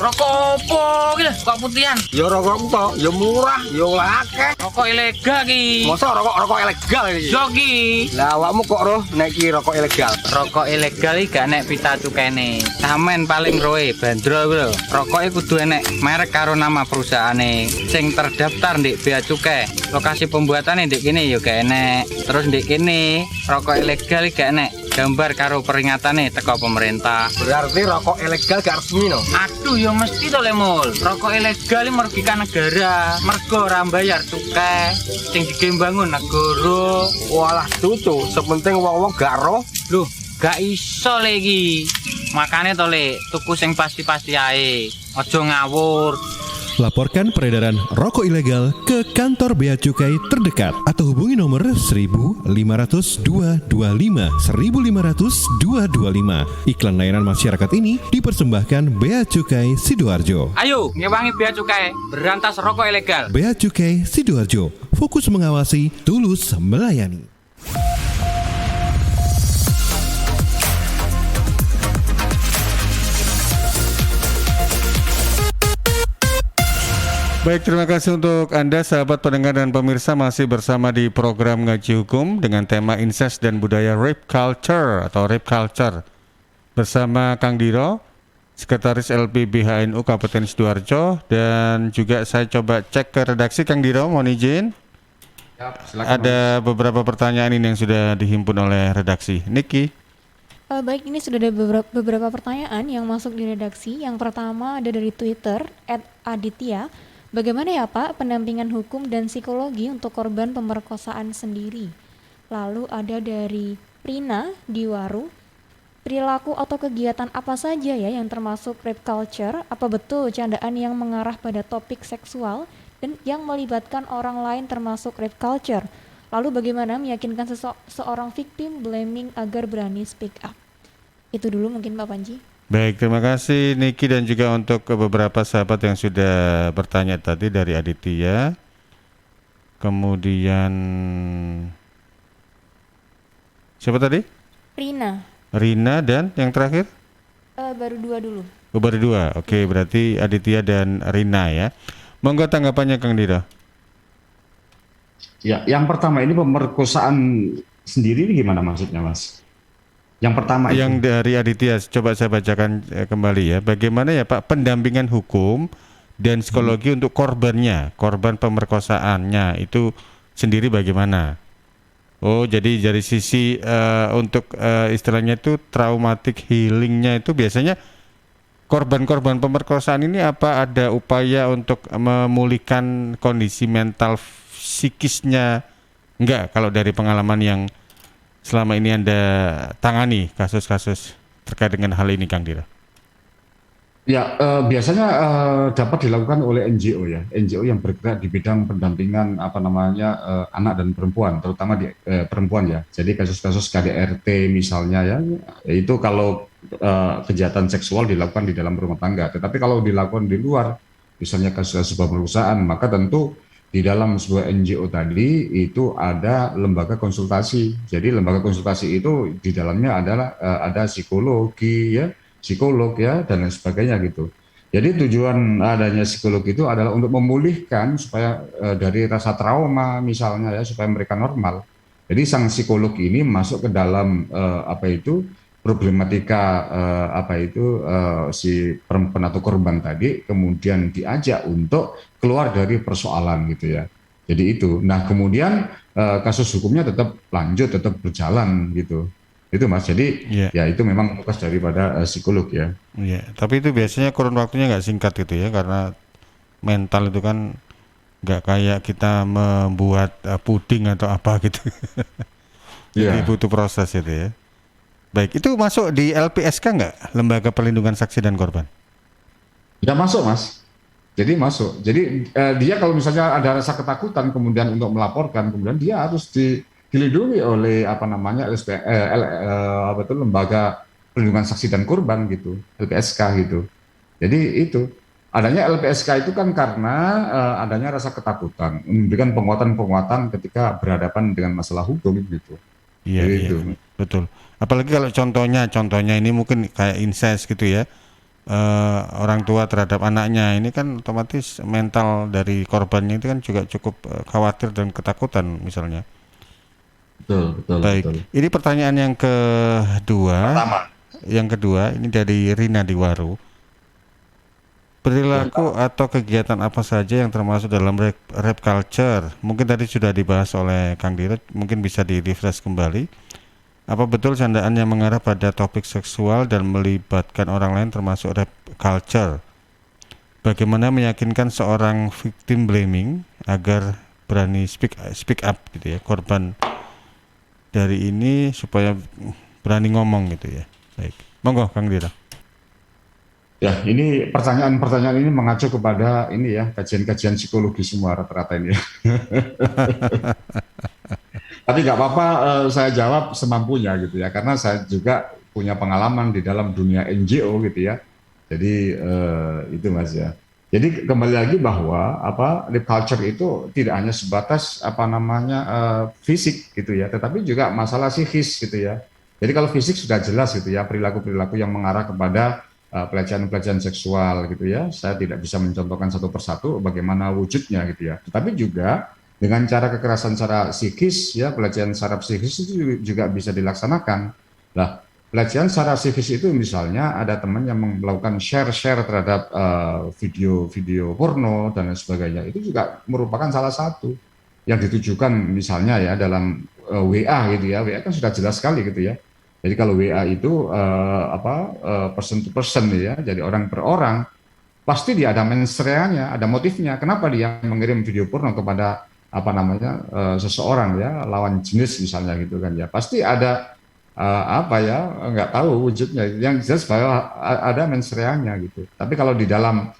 Rokok opo iki lho, kok putihan? Ya rokok kok, ya murah, ya akeh. Rokok ilegal iki. Masa rokok ilegal iki? Yo iki. Lah awakmu kok roh nek iki rokok ilegal? Rokok ilegal iki gak nek pita cukene. Samen paling roe bandrol kuwi lho. Rokoke kudu enek merek karo nama perusahaane sing terdaftar ndek bea cukai. Lokasi pembuatane ndek kene yo gak enek. Terus ndek kene rokok ilegal iki gak enek gambar karo peringatane teko pemerintah. Berarti rokok ilegal gak resmi no? Aduh ya mesti to Lemul. Rokok ilegal iki merugikan negara. Mergo ora bayar cukai sing digembangun negara. Walah tutu, sepenting wong-wong gak roh. Loh, gak iso lagi. Makane to Le, tuku sing pasti-pasti ae. Aja ngawur. Laporkan peredaran rokok ilegal ke kantor Bea Cukai terdekat atau hubungi nomor 1.500 225 1.500 225. Iklan layanan masyarakat ini dipersembahkan Bea Cukai Sidoarjo. Ayo, ngewangi Bea Cukai, berantas rokok ilegal. Bea Cukai Sidoarjo, fokus mengawasi, tulus melayani. Baik, terima kasih untuk Anda sahabat pendengar dan pemirsa, masih bersama di program Ngaji Hukum dengan tema incest dan budaya rape culture atau rape culture bersama Kang Diro, Sekretaris LPBHNU Kabupaten Sidoarjo, dan juga saya coba cek ke redaksi. Kang Diro, mohon izin. Silakan, ada beberapa pertanyaan ini yang sudah dihimpun oleh redaksi. Niki. Baik, ini sudah ada beberapa pertanyaan yang masuk di redaksi. Yang pertama ada dari Twitter @aditya. Bagaimana ya Pak pendampingan hukum dan psikologi untuk korban pemerkosaan sendiri? Lalu ada dari Rina di Waru. Perilaku atau kegiatan apa saja ya yang termasuk rape culture? Apa betul candaan yang mengarah pada topik seksual dan yang melibatkan orang lain termasuk rape culture? Lalu bagaimana meyakinkan seorang victim blaming agar berani speak up? Itu dulu mungkin Pak Panji. Baik, terima kasih Niki dan juga untuk beberapa sahabat yang sudah bertanya tadi dari Aditya. Kemudian siapa tadi? Rina dan yang terakhir? Baru dua dulu. Baru dua, oke, berarti Aditya dan Rina ya. Monggo tanggapannya Kang Dira. Ya, yang pertama ini pemerkosaan sendiri ini gimana maksudnya, Mas? Yang pertama yang itu. Dari Aditya, coba saya bacakan kembali ya. Bagaimana ya Pak pendampingan hukum dan psikologi untuk korban pemerkosaannya itu sendiri bagaimana? Oh, jadi dari sisi untuk istilahnya itu traumatic healingnya itu biasanya korban-korban pemerkosaan ini apa ada upaya untuk memulihkan kondisi mental psikisnya? Enggak, kalau dari pengalaman yang selama ini Anda tangani kasus-kasus terkait dengan hal ini, Kang Dira? Ya, biasanya dapat dilakukan oleh NGO ya, NGO yang bergerak di bidang pendampingan anak dan perempuan, terutama di perempuan ya. Jadi kasus-kasus KDRT misalnya ya, itu kalau kejahatan seksual dilakukan di dalam rumah tangga. Tetapi kalau dilakukan di luar, misalnya kasus perusahaan, maka tentu di dalam sebuah NGO tadi itu ada lembaga konsultasi. Jadi lembaga konsultasi itu di dalamnya adalah ada psikolog ya dan lain sebagainya gitu. Jadi tujuan adanya psikolog itu adalah untuk memulihkan supaya dari rasa trauma misalnya ya, supaya mereka normal. Jadi sang psikolog ini masuk ke dalam problematika si perempuan atau korban tadi, kemudian diajak untuk keluar dari persoalan gitu ya. Jadi itu. Nah kemudian kasus hukumnya tetap lanjut, tetap berjalan gitu. Itu Mas. Jadi ya itu memang tugas daripada psikolog ya. Iya. Tapi itu biasanya kurun waktunya nggak singkat gitu ya, karena mental itu kan nggak kayak kita membuat puding atau apa gitu. Jadi butuh proses itu ya. Baik, itu masuk di LPSK nggak? Lembaga Perlindungan Saksi dan Korban? Tidak masuk, Mas. Jadi masuk. Jadi dia kalau misalnya ada rasa ketakutan kemudian untuk melaporkan, kemudian dia harus dilindungi oleh Lembaga Perlindungan Saksi dan Korban gitu, LPSK gitu. Jadi itu adanya LPSK itu kan karena adanya rasa ketakutan, memberikan penguatan-penguatan ketika berhadapan dengan masalah hukum gitu. Iya, iya, betul. Apalagi kalau contohnya ini mungkin kayak incest gitu ya, orang tua terhadap anaknya, ini kan otomatis mental dari korbannya itu kan juga cukup khawatir dan ketakutan misalnya. Betul. Baik, betul. Ini pertanyaan yang kedua. Yang kedua ini dari Rina di Waru. Perilaku atau kegiatan apa saja yang termasuk dalam rape culture? Mungkin tadi sudah dibahas oleh Kang Dira, mungkin bisa di-refresh kembali. Apa betul candaan yang mengarah pada topik seksual dan melibatkan orang lain termasuk rape culture? Bagaimana meyakinkan seorang victim blaming agar berani speak up gitu ya, korban dari ini supaya berani ngomong gitu ya. Baik, monggo Kang Dira. Ya, ini pertanyaan-pertanyaan ini mengacu kepada ini ya, kajian-kajian psikologi semua rata-rata ini. Tapi nggak apa-apa, saya jawab semampunya gitu ya, karena saya juga punya pengalaman di dalam dunia NGO gitu ya. Jadi itu Mas ya. Jadi kembali lagi bahwa lip culture itu tidak hanya sebatas fisik gitu ya, tetapi juga masalah psikis gitu ya. Jadi kalau fisik sudah jelas gitu ya, perilaku-perilaku yang mengarah kepada pelecehan-pelecehan seksual gitu ya. Saya tidak bisa mencontohkan satu persatu bagaimana wujudnya gitu ya. Tetapi juga dengan cara kekerasan secara psikis ya, pelecehan secara psikis itu juga bisa dilaksanakan. Nah, pelecehan secara psikis itu misalnya ada teman yang melakukan share-share terhadap video-video porno dan lain sebagainya. Itu juga merupakan salah satu yang ditujukan misalnya ya dalam WA gitu ya. WA kan sudah jelas sekali gitu ya. Jadi kalau WA itu person to person ya, jadi orang per orang, pasti dia ada mensreanya, ada motifnya. Kenapa dia mengirim video porno kepada seseorang ya, lawan jenis misalnya gitu kan ya. Pasti ada nggak tahu wujudnya. Yang jelas bahwa ada mensreanya gitu. Tapi kalau di dalam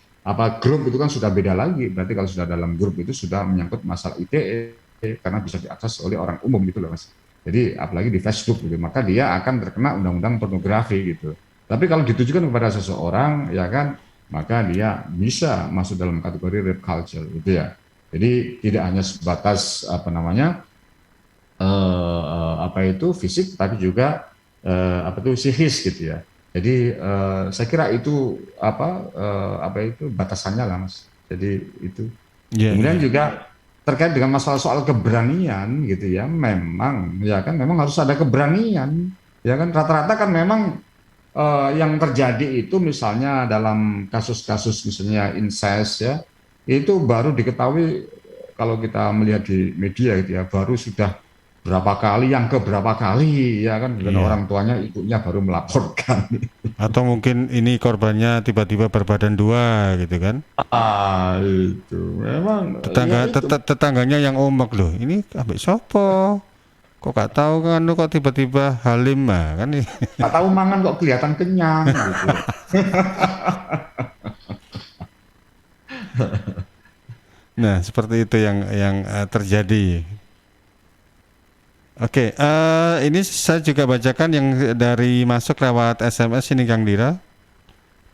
grup itu kan sudah beda lagi. Berarti kalau sudah dalam grup itu sudah menyangkut masalah ITE karena bisa diakses oleh orang umum gitu loh Mas. Jadi apalagi di Facebook gitu, maka dia akan terkena undang-undang pornografi gitu. Tapi kalau ditujukan kepada seseorang, ya kan, maka dia bisa masuk dalam kategori rape culture gitu ya. Jadi tidak hanya sebatas fisik, tapi juga psikis gitu ya. Jadi saya kira itu batasannya lah Mas. Jadi itu. Kemudian juga terkait dengan masalah soal keberanian gitu ya, memang harus ada keberanian ya kan. Rata-rata kan memang yang terjadi itu misalnya dalam kasus-kasus misalnya incest ya, itu baru diketahui kalau kita melihat di media gitu ya, baru sudah berapa kali, yang keberapa kali ya kan, dan orang tuanya ibunya baru melaporkan. Atau mungkin ini korbannya tiba-tiba berbadan dua gitu kan? Itu memang tetangganya yang omek loh. Ini ambek sopo? Kok gak tahu kan? Kok tiba-tiba halim kan? Gak tahu mangan kok kelihatan kenyang gitu. Nah seperti itu yang terjadi. Oke, ini saya juga bacakan yang dari masuk lewat SMS ini Kang Dira.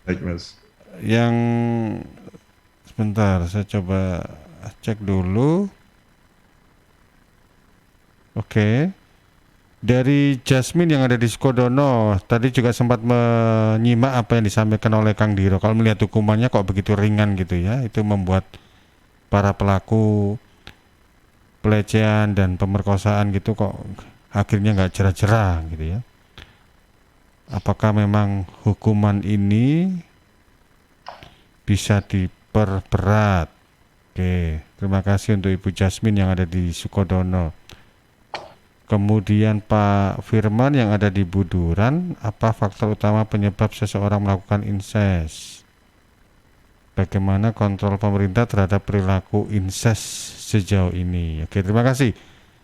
Baik Mas. Yang sebentar, saya coba cek dulu. Oke. Dari Jasmine yang ada di Sukodono, tadi juga sempat menyimak apa yang disampaikan oleh Kang Diro. Kalau melihat hukumannya kok begitu ringan gitu ya, itu membuat para pelaku pelecehan dan pemerkosaan gitu kok akhirnya nggak jerah-jerah gitu ya. Apakah memang hukuman ini bisa diperberat? Oke, terima kasih untuk Ibu Jasmine yang ada di Sukodono. Kemudian Pak Firman yang ada di Buduran, apa faktor utama penyebab seseorang melakukan incest? Bagaimana kontrol pemerintah terhadap perilaku incest sejauh ini? Oke, terima kasih.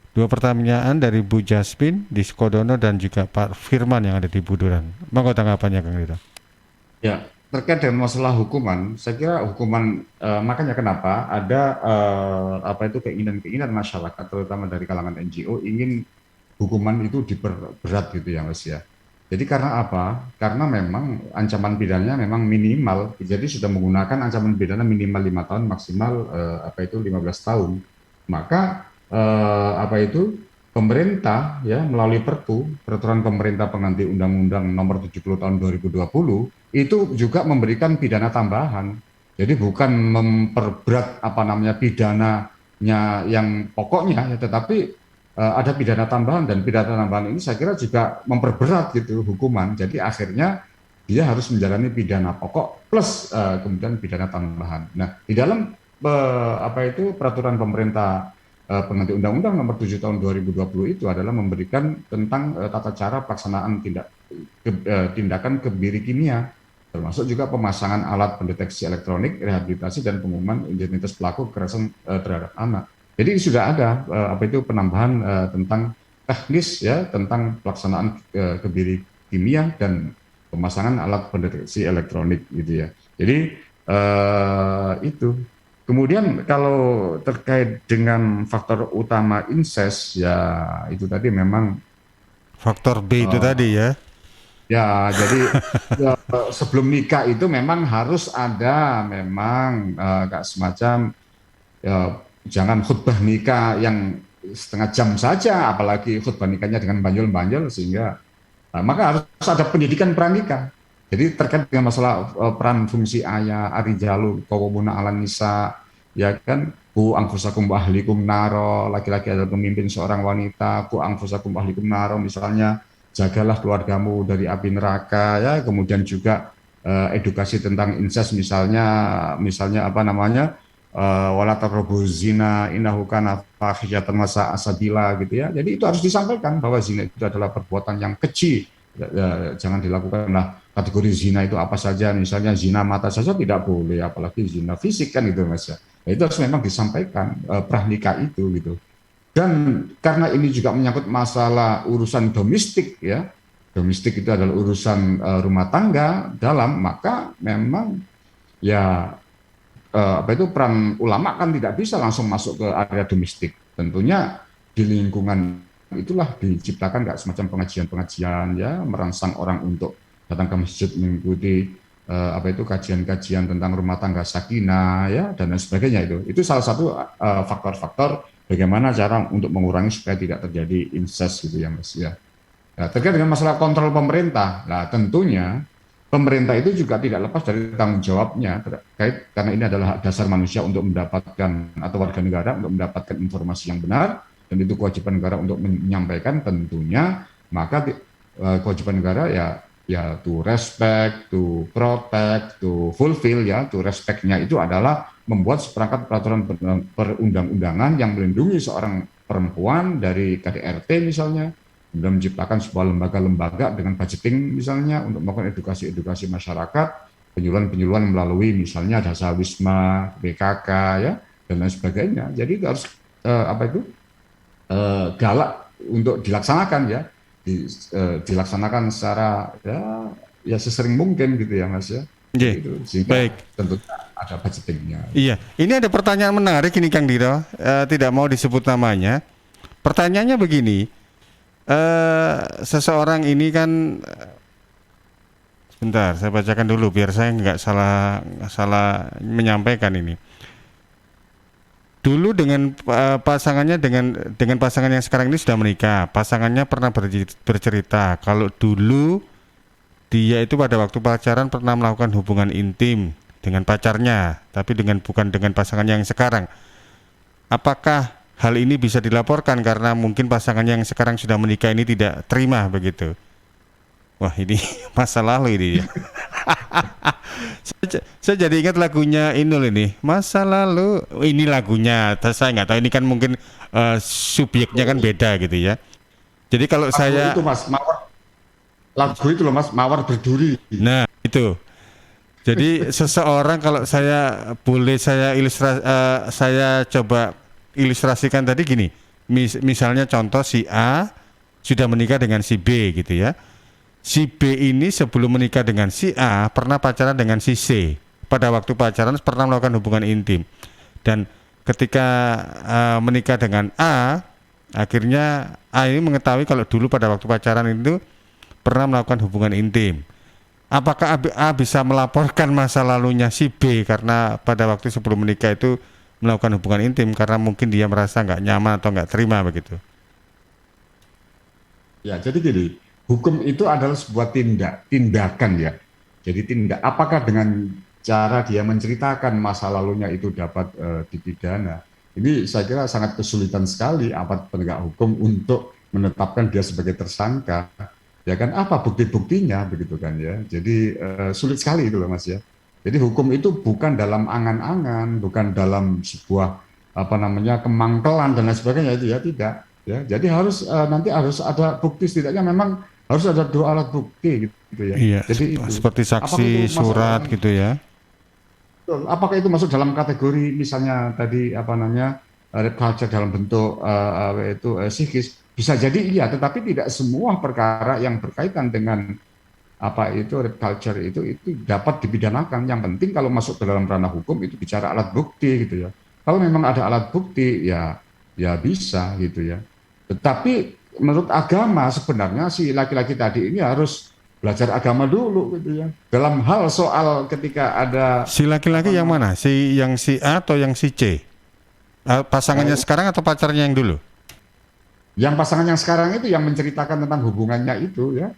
Dua pertanyaan dari Bu Jasmine di Sukodono dan juga Pak Firman yang ada di Buduran. Monggo tanggapannya Kang Dira. Ya, terkait dengan masalah hukuman, saya kira hukuman makanya kenapa ada keinginan-keinginan masyarakat terutama dari kalangan NGO ingin hukuman itu diperberat gitu ya Mas ya. Jadi karena apa? Karena memang ancaman pidananya memang minimal. Jadi sudah menggunakan ancaman pidana minimal 5 tahun, maksimal 15 tahun. Maka pemerintah ya melalui Peraturan Pemerintah Pengganti Undang-Undang Nomor 70 Tahun 2020 itu juga memberikan pidana tambahan. Jadi bukan memperberat pidananya yang pokoknya ya, tetapi ada pidana tambahan, dan pidana tambahan ini saya kira juga memperberat gitu hukuman. Jadi akhirnya dia harus menjalani pidana pokok plus kemudian pidana tambahan. Nah, di dalam Peraturan Pemerintah Pengganti Undang-Undang Nomor 7 Tahun 2020 itu adalah memberikan tentang tata cara pelaksanaan tindakan kebiri kimia, termasuk juga pemasangan alat pendeteksi elektronik, rehabilitasi dan pengumuman identitas pelaku kekerasan terhadap anak. Jadi sudah ada penambahan tentang teknis ya, tentang pelaksanaan kebiri kimia dan pemasangan alat pendeteksi elektronik gitu ya. Jadi itu. Kemudian kalau terkait dengan faktor utama incest ya itu tadi memang faktor B itu tadi ya. Ya, jadi sebelum nikah itu memang harus ada memang kayak semacam ya, jangan khutbah nikah yang setengah jam saja, apalagi khutbah nikahnya dengan banjol-banjol sehingga maka harus ada pendidikan pranikah. Jadi terkait dengan masalah peran fungsi ayah, arijalu, qawwamuna 'alan nisa, ya kan, ku anfusakum wa ahlikum naro, laki-laki adalah pemimpin seorang wanita, ku anfusakum wa ahlikum naro, misalnya jagalah keluargamu dari api neraka, ya, kemudian juga edukasi tentang incest misalnya apa namanya, wala taqrabuz zina innahu kana fahisyatan wa sa'a sabila gitu ya. Jadi itu harus disampaikan bahwa zina itu adalah perbuatan yang keji. Jangan dilakukan. Nah, kategori zina itu apa saja, misalnya zina mata saja tidak boleh, apalagi zina fisik kan gitu Mas ya. Nah, itu harus memang disampaikan pranikah itu gitu. Dan karena ini juga menyangkut masalah urusan domestik ya, domestik itu adalah urusan rumah tangga dalam, maka memang ya peran ulama kan tidak bisa langsung masuk ke area domestik. Tentunya di lingkungan itulah diciptakan kayak semacam pengajian-pengajian ya, merangsang orang untuk datang ke masjid mengikuti kajian-kajian tentang rumah tangga sakinah ya dan lain sebagainya. Itu salah satu faktor-faktor bagaimana cara untuk mengurangi supaya tidak terjadi incest gitu ya Mas ya. Nah, terkait dengan masalah kontrol pemerintah, nah tentunya pemerintah itu juga tidak lepas dari tanggung jawabnya terkait, karena ini adalah hak dasar manusia untuk mendapatkan, atau warga negara untuk mendapatkan informasi yang benar, dan itu kewajiban negara untuk menyampaikan tentunya. Maka kewajiban negara ya to respect, to protect, to fulfill ya, to respect-nya itu adalah membuat seperangkat peraturan perundang-undangan yang melindungi seorang perempuan dari KDRT misalnya, kemudian menciptakan sebuah lembaga-lembaga dengan budgeting misalnya untuk melakukan edukasi masyarakat, penyuluhan melalui misalnya Dasa Wisma, BKK ya, dan lain sebagainya. Jadi itu harus galak untuk dilaksanakan ya, dilaksanakan secara ya sesering mungkin gitu ya Mas ya. Gitu. Sehingga tentu ada budgetingnya. Iya, ini ada pertanyaan menarik ini Kang Diro, tidak mau disebut namanya. Pertanyaannya begini, seseorang ini kan, sebentar saya bacakan dulu biar saya nggak salah menyampaikan ini. Dulu dengan pasangannya dengan pasangan yang sekarang ini sudah menikah. Pasangannya pernah bercerita kalau dulu dia itu pada waktu pacaran pernah melakukan hubungan intim dengan pacarnya, tapi bukan dengan pasangan yang sekarang. Apakah hal ini bisa dilaporkan karena mungkin pasangan yang sekarang sudah menikah ini tidak terima begitu? Wah, ini masa lalu ini. Saya jadi ingat lagunya Inul ini, masa lalu. Ini lagunya, saya nggak tahu, ini kan mungkin subjeknya kan beda gitu ya. Jadi kalau saya itu Mas, lagu itu loh Mas, Mawar Berduri. Nah itu. Jadi seseorang, kalau saya boleh saya coba ilustrasikan tadi gini. Misalnya contoh si A sudah menikah dengan si B gitu ya. Si B ini sebelum menikah dengan si A pernah pacaran dengan si C. Pada waktu pacaran pernah melakukan hubungan intim. Dan ketika menikah dengan A, akhirnya A ini mengetahui kalau dulu pada waktu pacaran itu pernah melakukan hubungan intim. Apakah A bisa melaporkan masa lalunya si B karena pada waktu sebelum menikah itu melakukan hubungan intim karena mungkin dia merasa nggak nyaman atau nggak terima begitu? Ya, jadi gini, hukum itu adalah sebuah tindakan ya. Jadi apakah dengan cara dia menceritakan masa lalunya itu dapat dipidana? Ini saya kira sangat kesulitan sekali aparat penegak hukum untuk menetapkan dia sebagai tersangka. Ya kan, apa bukti-buktinya begitu kan ya. Jadi sulit sekali itu loh Mas ya. Jadi hukum itu bukan dalam angan-angan, bukan dalam sebuah kemangkelan dan lain sebagainya, itu ya tidak. Ya, jadi nanti harus ada bukti, setidaknya memang harus ada 2 alat bukti gitu ya. Iya, jadi seperti saksi, surat gitu ya. Apakah itu masuk dalam kategori misalnya tadi rape culture dalam bentuk psikis? Bisa jadi iya, tetapi tidak semua perkara yang berkaitan dengan apa itu rape culture itu dapat dipidanakan. Yang penting kalau masuk ke dalam ranah hukum itu bicara alat bukti gitu ya. Kalau memang ada alat bukti ya bisa gitu ya. Tetapi menurut agama sebenarnya si laki-laki tadi ini harus belajar agama dulu gitu ya. Dalam hal soal ketika ada si laki-laki yang mana? Yang si A atau yang si C? Pasangannya sekarang atau pacarnya yang dulu? Yang pasangan yang sekarang itu yang menceritakan tentang hubungannya itu ya.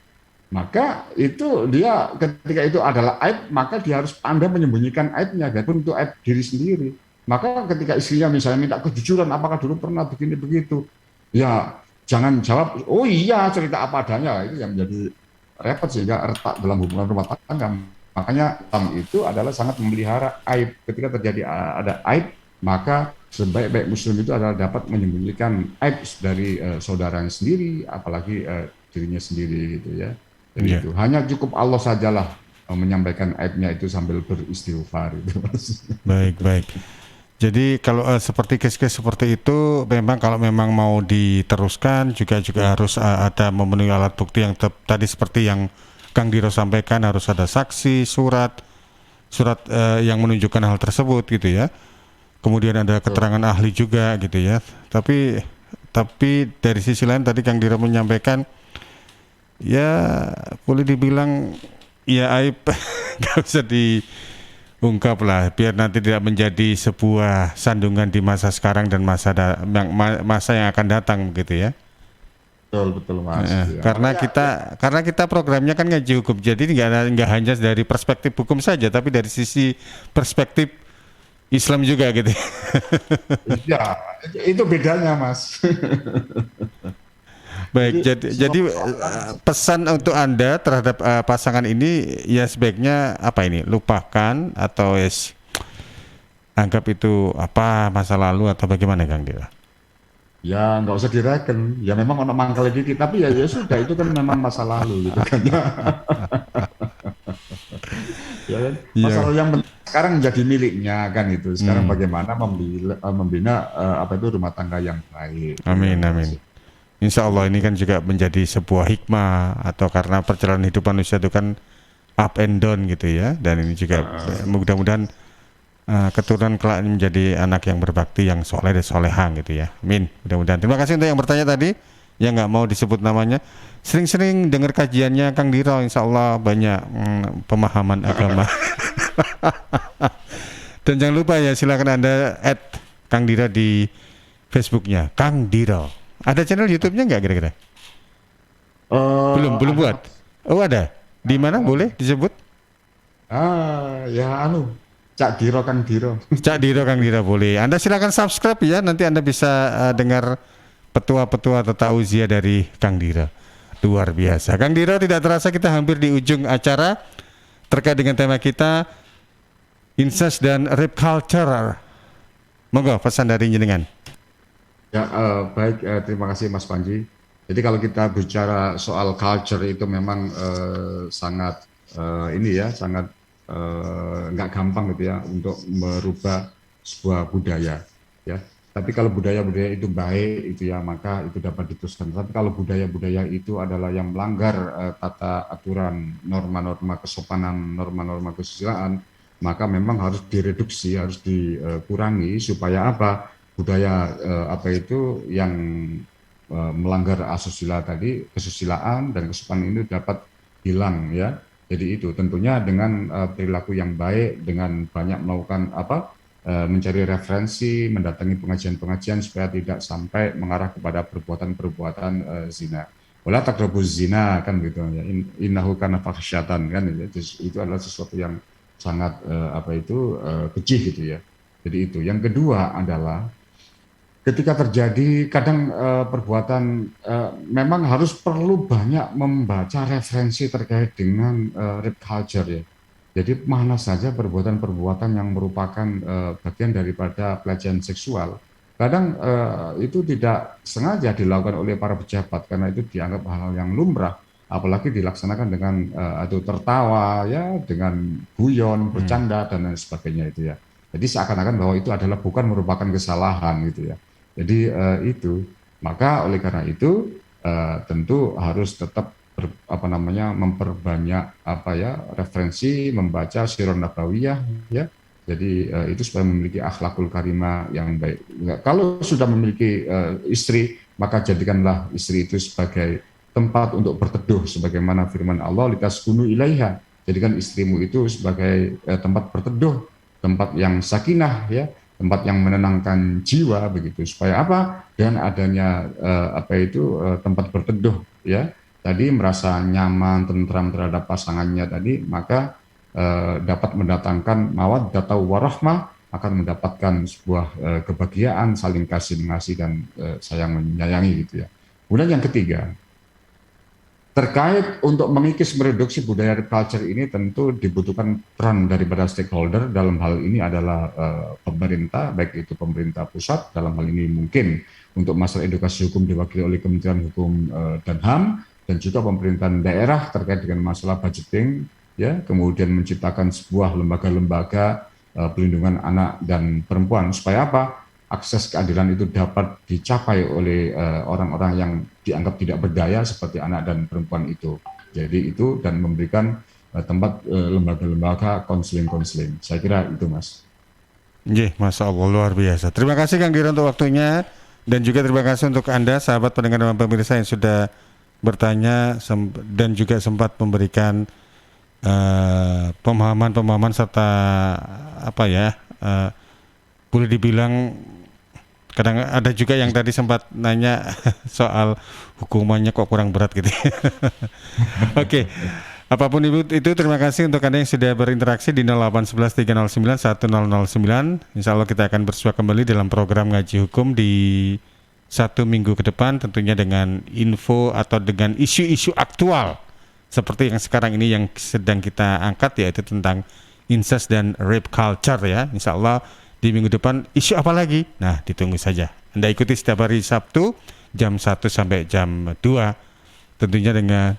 Maka itu dia ketika itu adalah aib, maka dia harus pandai menyembunyikan aibnya, walaupun itu aib diri sendiri. Maka ketika istrinya misalnya minta kejujuran, apakah dulu pernah begini begitu, ya jangan jawab, oh iya cerita apa adanya, itu yang menjadi repot sehingga retak dalam hubungan rumah tangga. Makanya Islam itu adalah sangat memelihara aib. Ketika terjadi ada aib, maka sebaik-baik Muslim itu adalah dapat menyembunyikan aib dari saudaranya sendiri, apalagi dirinya sendiri gitu ya. Jadi itu hanya cukup Allah sajalah menyampaikan aibnya itu sambil beristighfar itu. Baik. Jadi kalau seperti case-case seperti itu, memang kalau memang mau diteruskan juga harus ada memenuhi alat bukti yang tadi seperti yang Kang Diro sampaikan, harus ada saksi, surat yang menunjukkan hal tersebut gitu ya. Kemudian ada keterangan ahli juga gitu ya. Tapi dari sisi lain tadi Kang Diro menyampaikan, ya boleh dibilang ya aib nggak bisa diungkap lah, biar nanti tidak menjadi sebuah sandungan di masa sekarang dan masa yang akan datang begitu ya. Betul Mas. Ya. Karena kita programnya kan ngaji hukum, jadi nggak hanya dari perspektif hukum saja, tapi dari sisi perspektif Islam juga gitu. Ya, itu bedanya Mas. Baik, jadi pesan untuk Anda terhadap pasangan ini ya sebaiknya apa ini? Lupakan atau anggap itu apa masa lalu atau bagaimana Kang Dira? Ya nggak usah direken, ya memang ono mangkal dikit, tapi ya sudah itu kan memang masa lalu gitu kan. Ya kan? Masa lalu yang sekarang menjadi miliknya kan itu. Sekarang bagaimana membina apa itu rumah tangga yang baik. Amin. Insya Allah ini kan juga menjadi sebuah hikmah, atau karena perjalanan hidup manusia itu kan up and down gitu ya, dan ini juga mudah-mudahan keturunan kelak menjadi anak yang berbakti, yang soleh dan solehang gitu ya. Amin. Mudah-mudahan. Terima kasih untuk yang bertanya tadi, yang nggak mau disebut namanya. Sering-sering dengar kajiannya Kang Diro, insya Allah banyak pemahaman agama. Dan jangan lupa ya, silakan Anda add Kang Diro di Facebooknya Kang Diro. Ada channel YouTube-nya nggak kira-kira? Belum buat. Oh ada. Di mana boleh disebut? Cak Diro Kang Diro. Cak Diro Kang Diro boleh. Anda silakan subscribe ya. Nanti Anda bisa dengar petua-petua atau tausiah dari Kang Diro. Luar biasa. Kang Diro, tidak terasa kita hampir di ujung acara terkait dengan tema kita incest dan rape culture. Monggo pesan dari jenengan. Ya, baik, terima kasih Mas Panji. Jadi kalau kita bicara soal culture itu memang sangat sangat nggak gampang gitu ya untuk merubah sebuah budaya ya. Tapi kalau budaya-budaya itu baik itu ya, maka itu dapat diteruskan. Tapi kalau budaya-budaya itu adalah yang melanggar tata aturan, norma-norma kesopanan, norma-norma kesusilaan, maka memang harus direduksi, harus dikurangi supaya apa? Budaya yang melanggar asusila tadi, kesusilaan dan kesopanan ini dapat hilang ya. Jadi itu tentunya dengan perilaku yang baik, dengan banyak melakukan mencari referensi, mendatangi pengajian-pengajian supaya tidak sampai mengarah kepada perbuatan-perbuatan zina. Wala taqrabuz zina kan gitu ya. Innahu kana fahisyatan kan itu adalah sesuatu yang sangat keji gitu ya. Jadi itu. Yang kedua adalah ketika terjadi kadang perbuatan memang harus perlu banyak membaca referensi terkait dengan rape culture ya. Jadi mana saja perbuatan-perbuatan yang merupakan bagian daripada pelecehan seksual. Kadang itu tidak sengaja dilakukan oleh para pejabat karena itu dianggap hal yang lumrah, apalagi dilaksanakan dengan tertawa ya, dengan guyon, bercanda dan lain sebagainya itu ya. Jadi seakan-akan bahwa itu adalah bukan merupakan kesalahan gitu ya. Jadi itu, maka oleh karena itu tentu harus tetap memperbanyak referensi, membaca sirah nabawiyah ya. Jadi itu supaya memiliki akhlakul karimah yang baik. Kalau sudah memiliki istri, maka jadikanlah istri itu sebagai tempat untuk berteduh sebagaimana firman Allah, litaskunu ilaiha. Jadikan istrimu itu sebagai tempat berteduh, tempat yang sakinah ya, tempat yang menenangkan jiwa begitu. Supaya apa? Dengan adanya tempat berteduh ya, tadi merasa nyaman, tentram terhadap pasangannya tadi, maka dapat mendatangkan mawaddah warahmah, akan mendapatkan sebuah kebahagiaan, saling kasih mengasihi dan sayang menyayangi gitu ya. Kemudian yang ketiga, terkait untuk mengikis mereduksi budaya rape culture ini tentu dibutuhkan peran daripada stakeholder. Dalam hal ini adalah pemerintah, baik itu pemerintah pusat, dalam hal ini mungkin untuk masalah edukasi hukum diwakili oleh Kementerian Hukum dan HAM, dan juga pemerintahan daerah terkait dengan masalah budgeting, ya, kemudian menciptakan sebuah lembaga-lembaga pelindungan anak dan perempuan supaya apa? Akses keadilan itu dapat dicapai oleh orang-orang yang dianggap tidak berdaya seperti anak dan perempuan itu. Jadi itu, dan memberikan tempat lembaga-lembaga konseling-konseling. Saya kira itu, Mas. Masya Allah, luar biasa. Terima kasih Kang Dira untuk waktunya, dan juga terima kasih untuk Anda sahabat pendengar dan pemirsa yang sudah bertanya dan juga sempat memberikan pemahaman serta boleh dibilang kadang ada juga yang tadi sempat nanya soal hukumannya kok kurang berat gitu. Oke. Apapun itu, terima kasih untuk Anda yang sudah berinteraksi di 0811 309 1009. Insya Allah kita akan bersua kembali dalam program Ngaji Hukum di 1 minggu ke depan, tentunya dengan info atau dengan isu-isu aktual seperti yang sekarang ini yang sedang kita angkat, yaitu tentang incest dan rape culture ya. Insya Allah di minggu depan isu apa lagi? Nah, ditunggu saja. Anda ikuti setiap hari Sabtu jam 1 sampai jam 2, tentunya dengan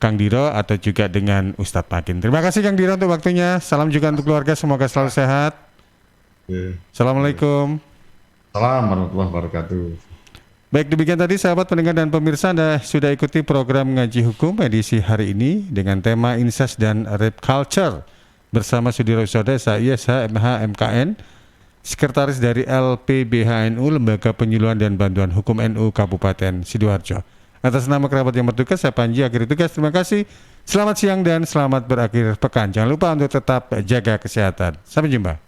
Kang Diro atau juga dengan Ustadz Makin. Terima kasih Kang Diro untuk waktunya. Salam juga untuk keluarga, semoga selalu sehat. Assalamualaikum. Assalamualaikum warahmatullahi wabarakatuh. Baik, demikian tadi sahabat pendengar dan pemirsa, Anda sudah ikuti program Ngaji Hukum edisi hari ini dengan tema incest dan rape culture bersama Sudiro Soda, saya MH MKN, Sekretaris dari LPBHNU, Lembaga Penyuluhan dan Bantuan Hukum NU Kabupaten Sidoarjo. Atas nama kerabat yang bertugas, saya Panji akhiri tugas. Terima kasih, selamat siang dan selamat berakhir pekan. Jangan lupa untuk tetap jaga kesehatan. Sampai jumpa.